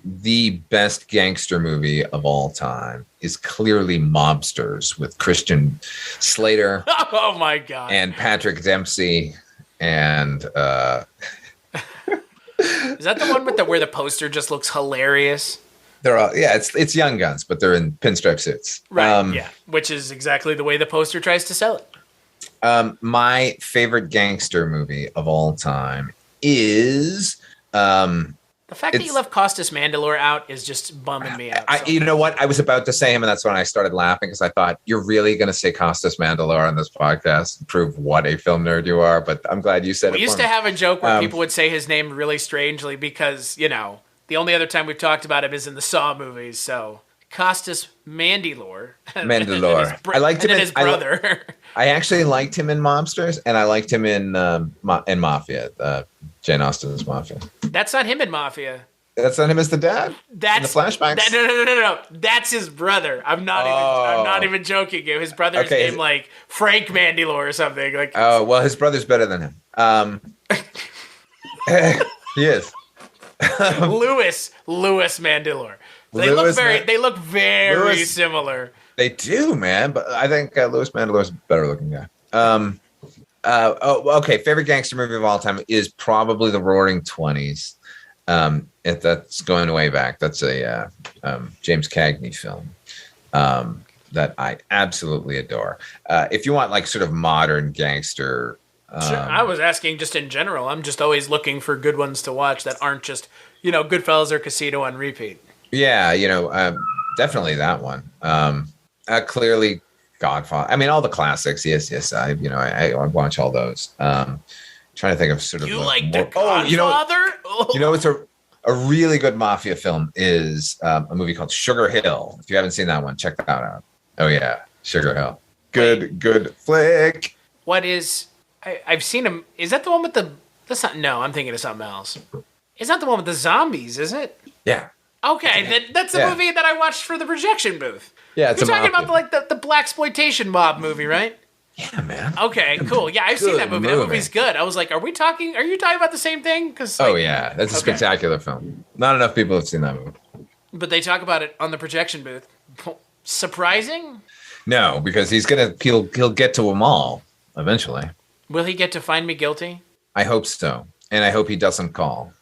The best gangster movie of all time is clearly Mobsters with Christian Slater. Oh, my God. And Patrick Dempsey. And... Is that the one with where the poster just looks hilarious? They're all, it's Young Guns, but they're in pinstripe suits. Right, yeah. Which is exactly the way the poster tries to sell it. My favorite gangster movie of all time is... the fact that you left Costas Mandylor out is just bumming me out. You know what? I was about to say him, and that's when I started laughing, because I thought, you're really going to say Costas Mandylor on this podcast and prove what a film nerd you are, but I'm glad you said it. We used to have a joke where people would say his name really strangely because, the only other time we've talked about him is in the Saw movies, so... Costas Mandylor. I liked him in his brother. I actually liked him in Mobsters, and I liked him in Mafia, Jane Austen's Mafia. That's not him in Mafia. That's not him as the dad? That's in the flashbacks? No. That's his brother. I'm not even joking. His brother's named like Frank Mandylor or something. Like, oh, well, his brother's better than him. He is. Louis Mandylor. They look very similar. They do, man. But I think Louis Mandylor's a better looking guy. Okay. Favorite gangster movie of all time is probably The Roaring Twenties. If that's going way back, that's a James Cagney film that I absolutely adore. If you want like sort of modern gangster, sure, I was asking just in general. I'm just always looking for good ones to watch that aren't just Goodfellas or Casino on repeat. Yeah, definitely that one. Clearly Godfather. I mean, all the classics. Yes. I watch all those. Trying to think of sort of. You like The Godfather? It's a really good mafia film is a movie called Sugar Hill. If you haven't seen that one, check that out. Oh yeah, Sugar Hill. Good flick. What is? I've seen him. Is that the one with the? That's not. No, I'm thinking of something else. It's not the one with the zombies, is it? Yeah. Okay, that's the movie that I watched for the projection booth. Yeah, it's You're talking about the blaxploitation mob movie, right? Yeah, man. Okay, cool. Yeah, I've seen that movie. That movie's good. I was like, are you talking about the same thing? That's a spectacular film. Not enough people have seen that movie. But they talk about it on the projection booth. Surprising? No, because he'll get to them all eventually. Will he get to find me guilty? I hope so. And I hope he doesn't call.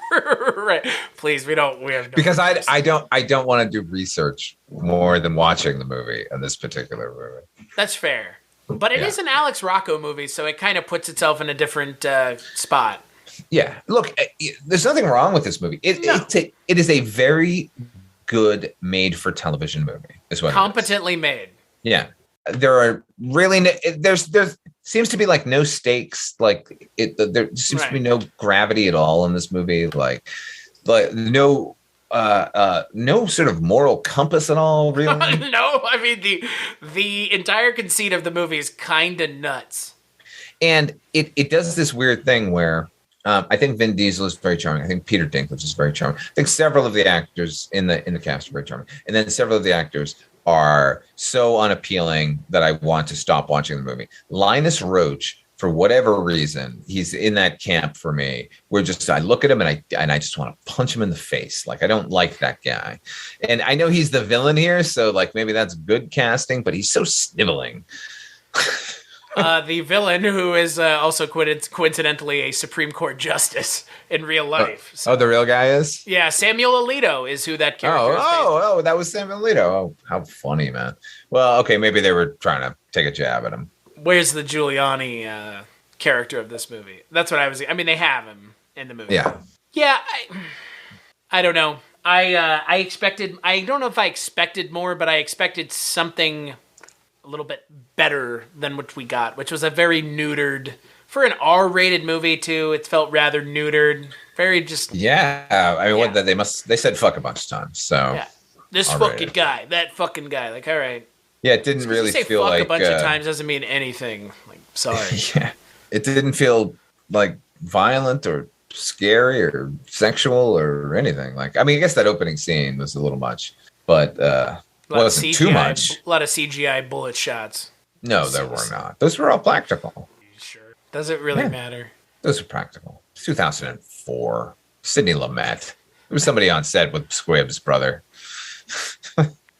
Right. Please, we have no because I don't want to do research more than watching the movie in this particular movie. That's fair. But it is an Alex Rocco movie, so it kind of puts itself in a different spot. Yeah. Look, there's nothing wrong with this movie. It is a very good made-for-television movie. Is what competently made. Yeah. There are really there's seems to be like no stakes, like there seems to be no gravity at all in this movie, like no sort of moral compass at all, really. No, I mean the entire conceit of the movie is kind of nuts. And it does this weird thing where I think Vin Diesel is very charming. I think Peter Dinklage is very charming. I think several of the actors in the cast are very charming. And then several of the actors are so unappealing that I want to stop watching the movie. Linus Roach, for whatever reason, he's in that camp for me. I look at him and I just want to punch him in the face. Like, I don't like that guy. And I know he's the villain here, so like maybe that's good casting, but he's so sniveling. The villain, who is also coincidentally a Supreme Court justice in real life. So, the real guy is? Yeah, Samuel Alito is who that character is. Oh, that was Samuel Alito. Oh, how funny, man. Well, okay, maybe they were trying to take a jab at him. Where's the Giuliani character of this movie? That's what I was... I mean, they have him in the movie. Yeah. Yeah, I don't know. I expected... I don't know if I expected more, but I expected something a little bit better than what we got, which was a very neutered... For an R-rated movie, too, it felt rather neutered. Very just... Yeah. I mean, they said fuck a bunch of times, so... Yeah. This R-rated. Fucking guy, that fucking guy. Like, all right. Yeah, it didn't really feel like... fuck a bunch of times doesn't mean anything. Like, sorry. Yeah. It didn't feel, like, violent or scary or sexual or anything. Like, I mean, I guess that opening scene was a little much, but wasn't too much. A lot of CGI bullet shots. No, there were not. Those were all practical. Sure. Does it really matter? Those are practical. 2004. Sidney Lumet. There was somebody on set with Squibb's brother.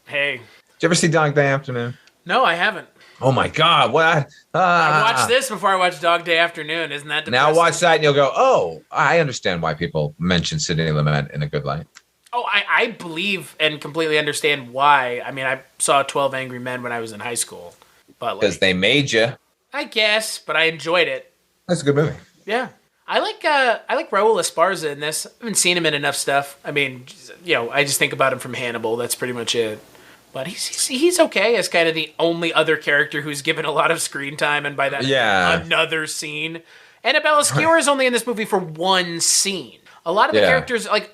Hey. Did you ever see Dog Day Afternoon? No, I haven't. Oh my God! What? I watched this before I watched Dog Day Afternoon. Isn't that depressing? Now watch that and you'll go, oh, I understand why people mention Sidney Lumet in a good light. Oh, I believe and completely understand why. I mean, I saw 12 Angry Men when I was in high school, but because they made you. I guess, but I enjoyed it. That's a good movie. Yeah, I like Raul Esparza in this. I haven't seen him in enough stuff. I mean, I just think about him from Hannibal. That's pretty much it. But he's okay as kind of the only other character who's given a lot of screen time, and by that, another scene. Annabelle Skewer is only in this movie for one scene. A lot of the characters, like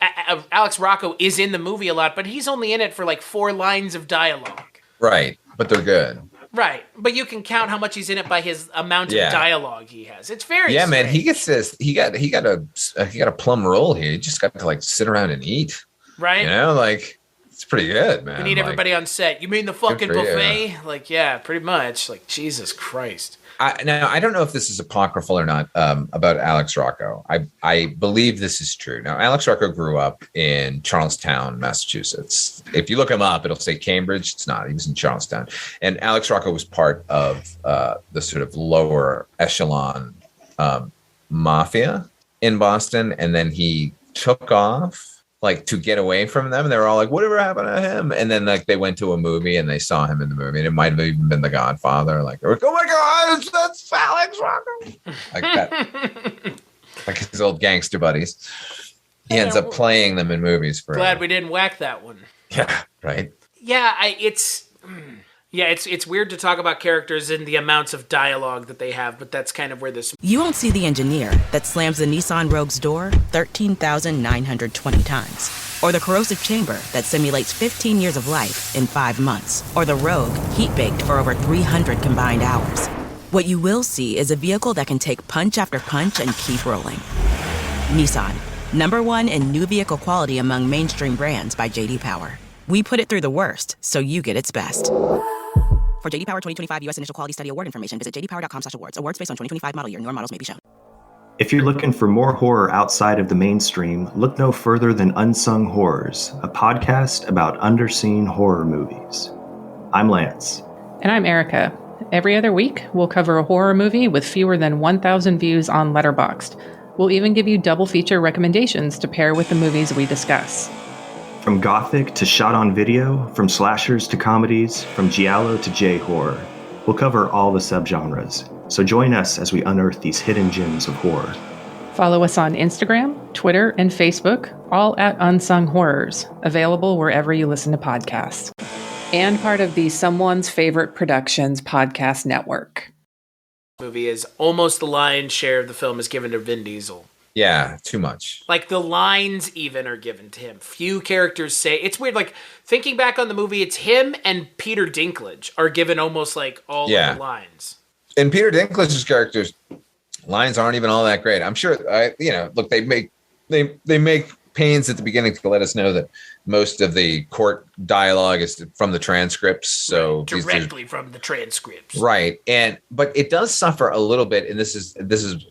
Alex Rocco, is in the movie a lot, but he's only in it for like 4 lines of dialogue. Right, but they're good. Right, but you can count how much he's in it by his amount of dialogue he has. It's very strange. Man. He gets this. He got a plum roll here. He just got to like sit around and eat. Right. You know, like it's pretty good, man. We need everybody on set. You mean the fucking buffet? Like, yeah, pretty much. Like, Jesus Christ. Now, I don't know if this is apocryphal or not about Alex Rocco. I believe this is true. Now, Alex Rocco grew up in Charlestown, Massachusetts. If you look him up, it'll say Cambridge. It's not. He was in Charlestown. And Alex Rocco was part of the sort of lower echelon mafia in Boston. And then he took off like to get away from them. They were all like, whatever happened to him? And then like they went to a movie and they saw him in the movie, and it might have even been The Godfather. Like, oh my God, that's Alex Rocco. Like that. Like his old gangster buddies. He ends up playing them in movies forever. Glad we didn't whack that one. Yeah, right. Yeah, it's weird to talk about characters and the amounts of dialogue that they have, but that's kind of where this... You won't see the engineer that slams the Nissan Rogue's door 13,920 times. Or the corrosive chamber that simulates 15 years of life in 5 months. Or the Rogue heat-baked for over 300 combined hours. What you will see is a vehicle that can take punch after punch and keep rolling. Nissan, #1 in new vehicle quality among mainstream brands by J.D. Power. We put it through the worst, so you get its best. For J.D. Power 2025 U.S. Initial Quality Study Award information, visit jdpower.com/awards. Awards based on 2025 model year. Newer models may be shown. If you're looking for more horror outside of the mainstream, look no further than Unsung Horrors, a podcast about underseen horror movies. I'm Lance. And I'm Erica. Every other week, we'll cover a horror movie with fewer than 1,000 views on Letterboxd. We'll even give you double feature recommendations to pair with the movies we discuss. From gothic to shot on video, from slashers to comedies, from giallo to J-horror. We'll cover all the subgenres. So join us as we unearth these hidden gems of horror. Follow us on Instagram, Twitter, and Facebook, all at Unsung Horrors, available wherever you listen to podcasts. And part of the Someone's Favorite Productions podcast network. Movie is almost the lion's share of the film is given to Vin Diesel. Yeah, too much. Like, the lines even are given to him. Few characters say... It's weird, like, thinking back on the movie, it's him and Peter Dinklage are given almost, like, all of the lines. And Peter Dinklage's characters, lines aren't even all that great. I'm sure, look, they make pains at the beginning to let us know that most of the court dialogue is from the transcripts. So right, directly from the transcripts. Right. But it does suffer a little bit. And this is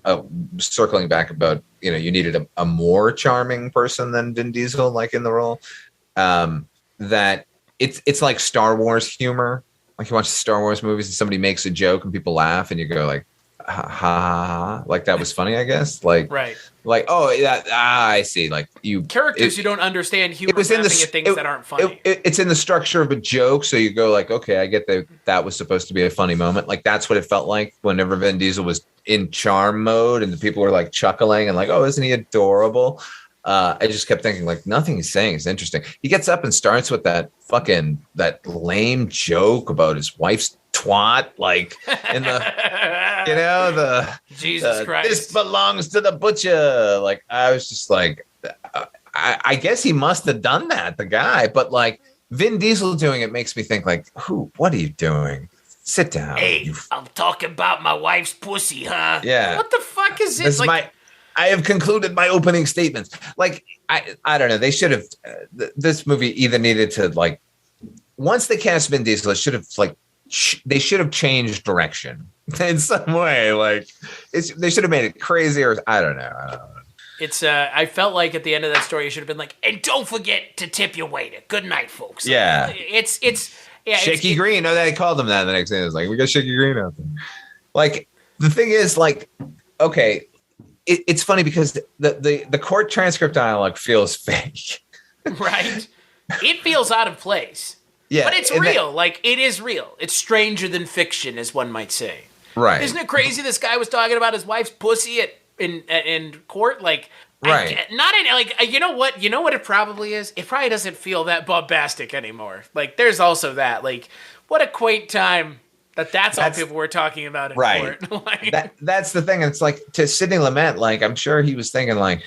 circling back about, you needed a more charming person than Vin Diesel, like in the role, that it's like Star Wars humor. Like you watch the Star Wars movies and somebody makes a joke and people laugh and you go like, ha ha ha, like that was funny, I guess. Like, right. Like, oh, yeah, I see. Like you characters you don't understand humor laughing at things that aren't funny. It's in the structure of a joke, so you go like, okay, I get that was supposed to be a funny moment. Like that's what it felt like whenever Vin Diesel was in charm mode and the people were like chuckling and like, oh, isn't he adorable? I just kept thinking like nothing he's saying is interesting. He gets up and starts with that lame joke about his wife's twat, like in the Jesus Christ, this belongs to the butcher. Like I was just like, I guess he must have done that, the guy, but like Vin Diesel doing it makes me think like, what are you doing? Sit down. Hey, I'm talking about my wife's pussy, huh? Yeah. What the fuck is this? I have concluded my opening statements. Like, I don't know. They should have, this movie either needed to like, once they cast Vin Diesel, it should have like, they should have changed direction in some way. Like they should have made it crazier. I don't know. It's, I felt like at the end of that story, you should have been like, and don't forget to tip your waiter. Good night, folks. Yeah. It's Shaky Green. No, they called him that the next day. It was like, we got Shaky Green out there. Like, the thing is like, okay, it's funny because the court transcript dialogue feels fake. Right. It feels out of place. Yeah. But it's real. Like, it is real. It's stranger than fiction, as one might say. Right. Isn't it crazy this guy was talking about his wife's pussy in court? Like, right. You know what it probably is? It probably doesn't feel that bombastic anymore. Like, there's also that. Like, what a quaint time that's all people were talking about in court. Like, that's the thing. It's like to Sidney Lumet, like I'm sure he was thinking like,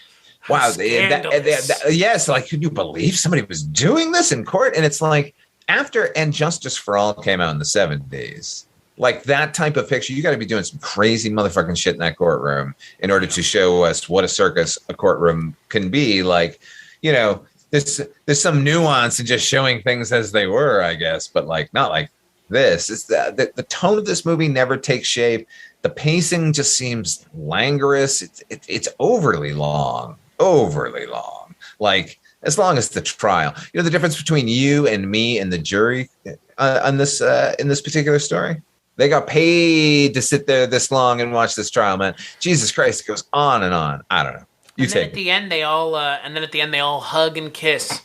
wow, yes, like could you believe somebody was doing this in court? And it's like, after And Justice for All came out in the 70s, like that type of picture, you got to be doing some crazy motherfucking shit in that courtroom in order to show us what a circus a courtroom can be. Like, you know, there's some nuance in just showing things as they were, I guess, but like not like this. It's the tone of this movie never takes shape. The pacing just seems languorous. It's overly long. Like as long as the trial. You know the difference between you and me and the jury on this in this particular story? They got paid to sit there this long and watch this trial, man. Jesus Christ, it goes on and on. I don't know. And then at the end, they all hug and kiss.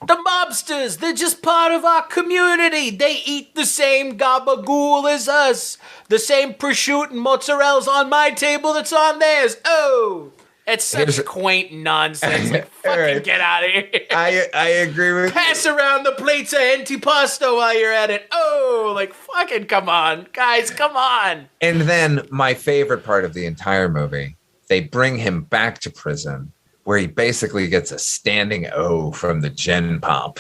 The mobsters, they're just part of our community. They eat the same gabagool as us. The same prosciutto and mozzarella's on my table that's on theirs. Oh, it's such quaint nonsense. Like, fucking get out of here. I agree with Pass around the plates of antipasto while you're at it. Oh, like fucking come on. Guys, come on. And then my favorite part of the entire movie, they bring him back to prison where he basically gets a standing O from the Gen Pop.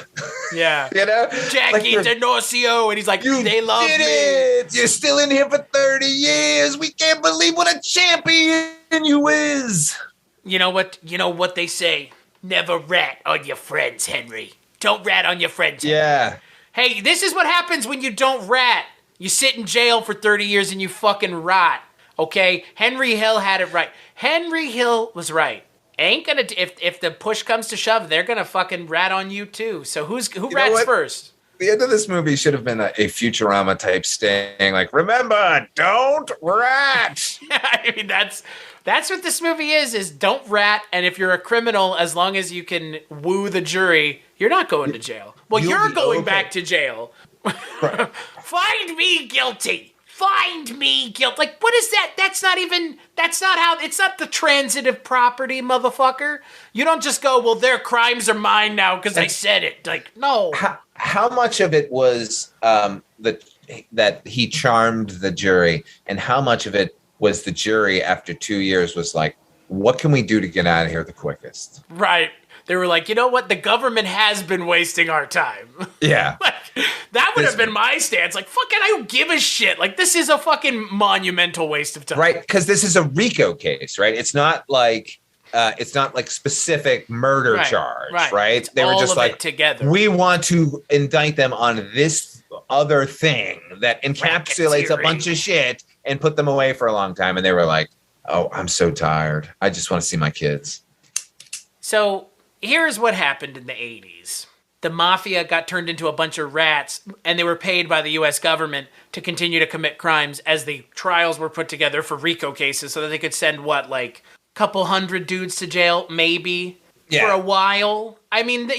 Yeah. You know? Jackie DiNorscio, and he's like, they love me. It. You're still in here for 30 years. We can't believe what a champion you is. You know what they say? Never rat on your friends, Henry. Don't rat on your friends, Henry. Yeah. Hey, this is what happens when you don't rat. You sit in jail for 30 years and you fucking rot. Okay? Henry Hill had it right. Henry Hill was right. Ain't gonna if the push comes to shove, they're gonna fucking rat on you too. So who rats first? The end of this movie should have been a Futurama type sting, like, remember, don't rat. I mean, that's what this movie is don't rat, and if you're a criminal, as long as you can woo the jury, you're not going to jail. Well, you're going back to jail. Right. Find me guilty. Find me guilty. Like, what is that? That's not it's not the transitive property, motherfucker. You don't just go, well, their crimes are mine now because I said it. Like, no. How much of it was that he charmed the jury, and how much of it was the jury after 2 years was like, what can we do to get out of here the quickest? Right. They were like, you know what? The government has been wasting our time. Yeah. Like, that would have been my stance. Like, fucking, I don't give a shit. Like, this is a fucking monumental waste of time. Right. Because this is a RICO case, right? It's not like specific murder charge, right? It's they were just like, together. We want to indict them on this other thing that encapsulates a bunch of shit and put them away for a long time. And they were like, oh, I'm so tired. I just want to see my kids. So here's what happened in the 80s. The mafia got turned into a bunch of rats, and they were paid by the U.S. government to continue to commit crimes as the trials were put together for RICO cases so that they could send, a couple hundred dudes to jail, maybe, for a while. I mean,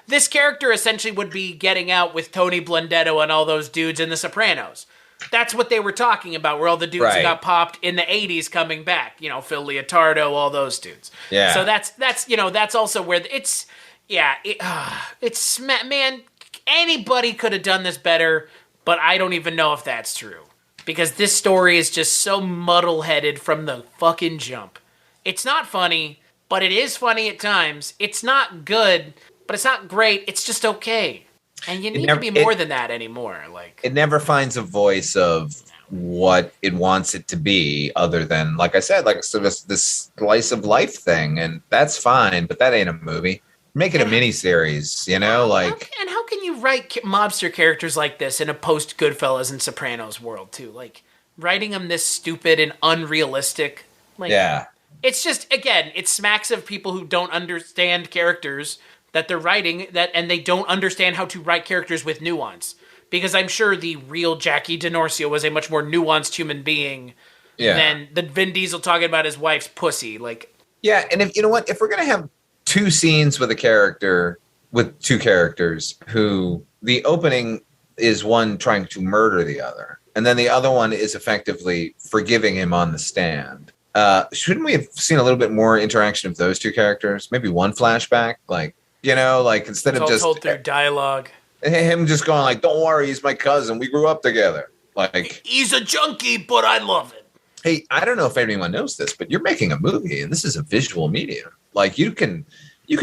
this character essentially would be getting out with Tony Blundetto and all those dudes in The Sopranos. That's what they were talking about, where all the dudes who got popped in the 80s coming back. Phil Leotardo, all those dudes. Yeah. So that's also where it's man, anybody could have done this better, but I don't even know if that's true. Because this story is just so muddle-headed from the fucking jump. It's not funny, but it is funny at times. It's not good, but it's not great. It's just okay. And you need to be more than that anymore. Like, it never finds a voice of what it wants it to be, other than, like I said, like sort of this slice of life thing, and that's fine. But that ain't a movie. Make it a miniseries, And how can you write mobster characters like this in a post Goodfellas and Sopranos world too? Like, writing them this stupid and unrealistic. Like, it's just, again, it smacks of people who don't understand characters that they're writing, and they don't understand how to write characters with nuance. Because I'm sure the real Jackie DiNorscio was a much more nuanced human being than the Vin Diesel talking about his wife's pussy. Like, yeah, and if we're gonna have two scenes with two characters who the opening is one trying to murder the other, and then the other one is effectively forgiving him on the stand. Shouldn't we have seen a little bit more interaction of those two characters? Maybe one flashback, instead of just told through dialogue. Him just going like, "Don't worry, he's my cousin. We grew up together." Like, he's a junkie, but I love it. Hey, I don't know if anyone knows this, but you're making a movie, and this is a visual medium. Like, you can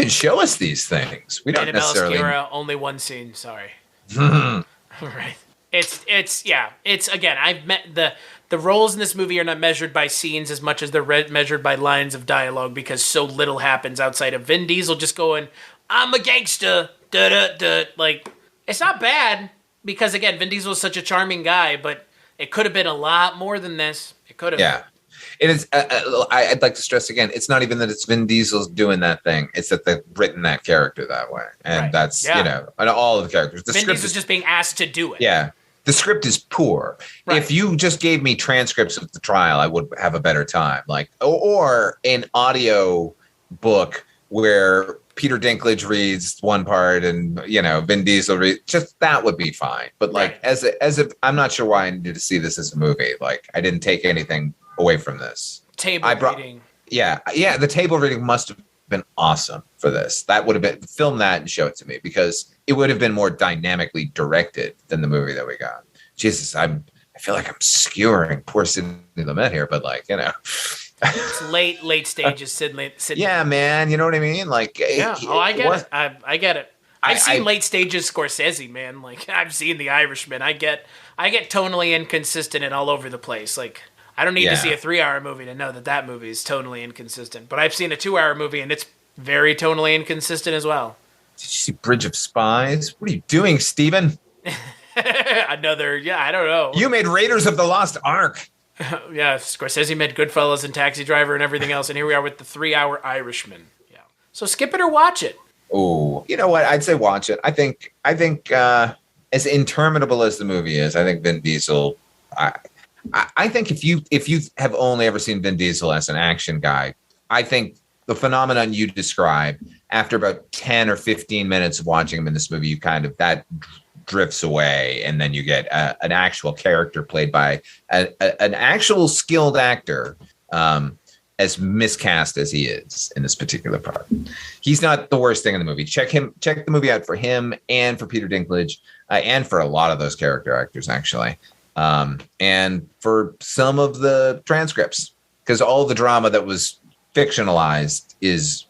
show us these things. We don't necessarily. Mascara, only one scene. Sorry. Right. It's again, I've met the roles in this movie are not measured by scenes as much as they're measured by lines of dialogue because so little happens outside of Vin Diesel just going, I'm a gangster, da-da-da. Like, it's not bad because, again, Vin Diesel is such a charming guy, but it could have been a lot more than this. It could have. Yeah. It is. I'd like to stress again, it's not even that it's Vin Diesel's doing that thing. It's that they've written that character that way. And that's, and all of the characters. The Vin script Diesel's just being asked to do it. Yeah. The script is poor. Right. If you just gave me transcripts of the trial, I would have a better time. Like, or an audio book where Peter Dinklage reads one part and, Vin Diesel reads, just that would be fine. But like, as if I'm not sure why I needed to see this as a movie. Like, I didn't take anything away from this. Reading. Yeah. The table reading must have been awesome for this. That would have been, film that and show it to me because it would have been more dynamically directed than the movie that we got. Jesus, I feel like I'm skewering poor Sidney Lumet here, but like, It's late stages, Sidney. Yeah, man. You know what I mean? Like, I get it. I get it. I've seen late stages Scorsese, man. Like, I've seen The Irishman. I get tonally inconsistent and all over the place. Like, I don't need to see a 3-hour movie to know that movie is tonally inconsistent. But I've seen a 2-hour movie and it's very tonally inconsistent as well. Did you see Bridge of Spies? What are you doing, Steven? I don't know. You made Raiders of the Lost Ark. Yeah, Scorsese made Goodfellas and Taxi Driver and everything else, and here we are with the 3-hour Irishman. Yeah. So skip it or watch it. Oh, you know what? I'd say watch it. I think as interminable as the movie is, I think Vin Diesel. I think if you have only ever seen Vin Diesel as an action guy, I think the phenomenon you describe after about 10 or 15 minutes of watching him in this movie, you kind of that drifts away, and then you get an actual character played by an actual skilled actor, as miscast as he is in this particular part. He's not the worst thing in the movie. Check the movie out for him and for Peter Dinklage, and for a lot of those character actors actually, and for some of the transcripts, because all the drama that was fictionalized is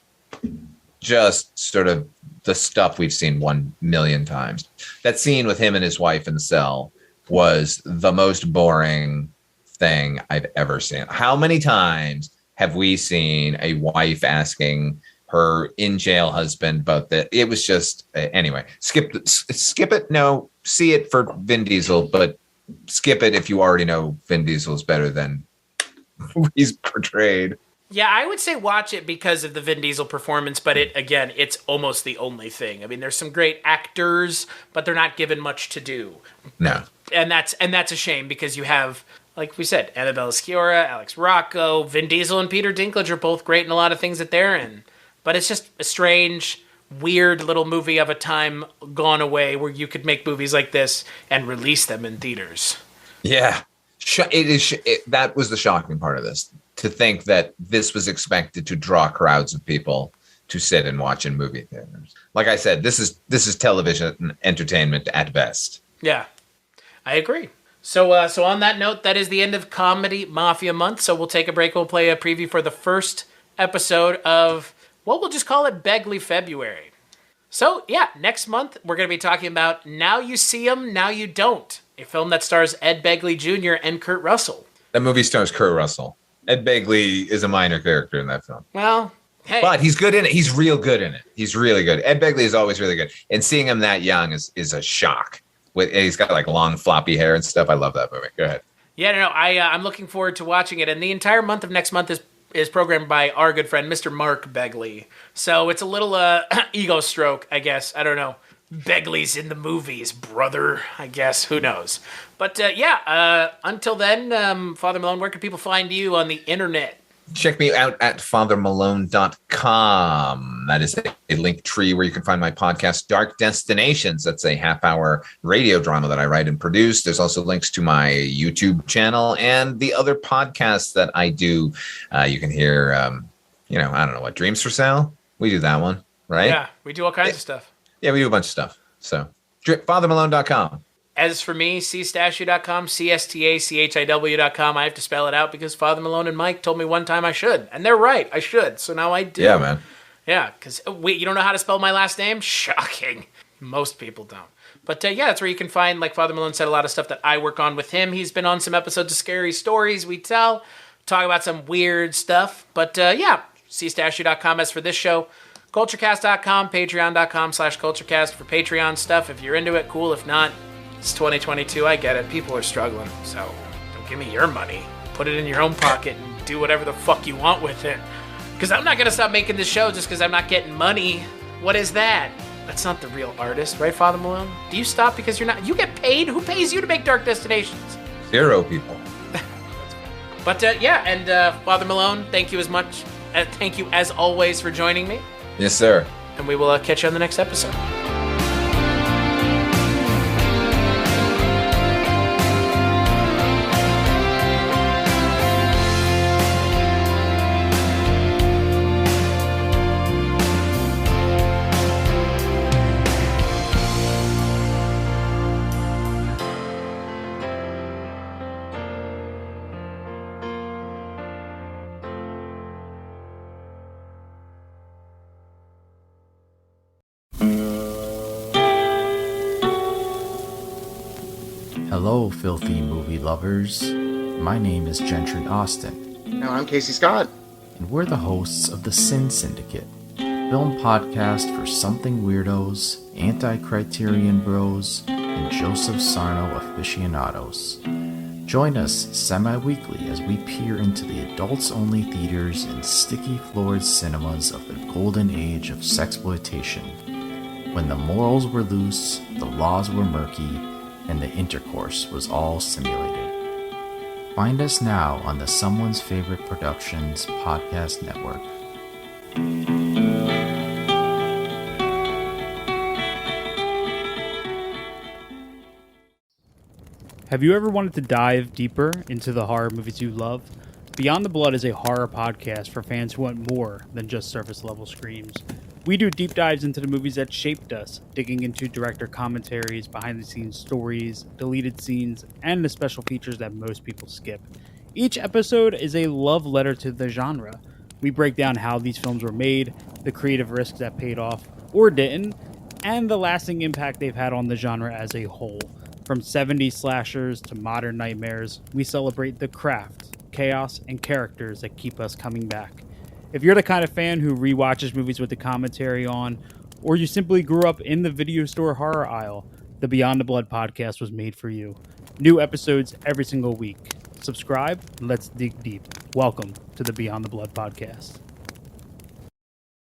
just sort of the stuff we've seen 1 million times. That scene with him and his wife in the cell was the most boring thing I've ever seen. How many times have we seen a wife asking her in jail husband about that? It was just, anyway, skip it. No, see it for Vin Diesel, but skip it if you already know Vin Diesel is better than he's portrayed. Yeah, I would say watch it because of the Vin Diesel performance, but it's almost the only thing. I mean, there's some great actors, but they're not given much to do. No. And that's a shame because you have, like we said, Annabelle Sciorra, Alex Rocco, Vin Diesel and Peter Dinklage are both great in a lot of things that they're in. But it's just a strange, weird little movie of a time gone away where you could make movies like this and release them in theaters. Yeah. That was the shocking part of this. To think that this was expected to draw crowds of people to sit and watch in movie theaters. Like I said, this is television entertainment at best. Yeah, I agree. So on that note, that is the end of Comedy Mafia Month. So we'll take a break. We'll play a preview for the first episode of, well, we'll just call it Begley February. So yeah, next month we're going to be talking about Now You See 'Em, Now You Don't, a film that stars Ed Begley Jr. and Kurt Russell. That movie stars Kurt Russell. Ed Begley is a minor character in that film. Well, hey. But he's good in it. He's real good in it. He's really good. Ed Begley is always really good. And seeing him that young is a shock. He's got like long floppy hair and stuff. I love that movie. Go ahead. Yeah, no, I'm looking forward to watching it. And the entire month of next month is programmed by our good friend, Mr. Mark Begley. So it's a little ego stroke, I guess. I don't know. Begley's in the movies, brother, I guess. Who knows? But until then, Father Malone, where can people find you on the internet? Check me out at fathermalone.com. That is a link tree where you can find my podcast, Dark Destinations. That's a half-hour radio drama that I write and produce. There's also links to my YouTube channel and the other podcasts that I do. You can hear, I don't know what, Dreams for Sale? We do that one, right? Yeah, we do all kinds of stuff. Yeah, we do a bunch of stuff. So, fathermalone.com. As for me, cstachiw.com, cstachiw.com. I have to spell it out because Father Malone and Mike told me one time I should. And they're right, I should. So now I do. Yeah, man. Yeah, because, wait, you don't know how to spell my last name? Shocking. Most people don't. But yeah, that's where you can find, like Father Malone said, a lot of stuff that I work on with him. He's been on some episodes of Scary Stories We Tell, talk about some weird stuff. But yeah, cstachiw.com as for this show. Kulturecast.com, patreon.com/Kulturecast for Patreon stuff. If you're into it, cool. If not, it's 2022. I get it. People are struggling. So don't give me your money. Put it in your own pocket and do whatever the fuck you want with it. Because I'm not going to stop making this show just because I'm not getting money. What is that? That's not the real artist, right, Father Malone? Do you stop because you're not... You get paid? Who pays you to make Dark Destinations? 0 people. But yeah, and Father Malone, thank you as much. Thank you as always for joining me. Yes, sir. And we will catch you on the next episode. Hello, filthy movie lovers. My name is Gentry Austin. And I'm Casey Scott. And we're the hosts of the Sin Syndicate, film podcast for something weirdos, anti-criterion bros, and Joseph Sarno aficionados. Join us semi-weekly as we peer into the adults-only theaters and sticky-floored cinemas of the golden age of sexploitation, when the morals were loose, the laws were murky, and the intercourse was all simulated. Find us now on the Someone's Favorite Productions podcast network. Have you ever wanted to dive deeper into the horror movies you love? Beyond the Blood is a horror podcast for fans who want more than just surface-level screams. We do deep dives into the movies that shaped us, digging into director commentaries, behind-the-scenes stories, deleted scenes, and the special features that most people skip. Each episode is a love letter to the genre. We break down how these films were made, the creative risks that paid off or didn't, and the lasting impact they've had on the genre as a whole. From 70s slashers to modern nightmares, we celebrate the craft, chaos, and characters that keep us coming back. If you're the kind of fan who rewatches movies with the commentary on, or you simply grew up in the video store horror aisle, the Beyond the Blood podcast was made for you. New episodes every single week. Subscribe, and let's dig deep. Welcome to the Beyond the Blood podcast.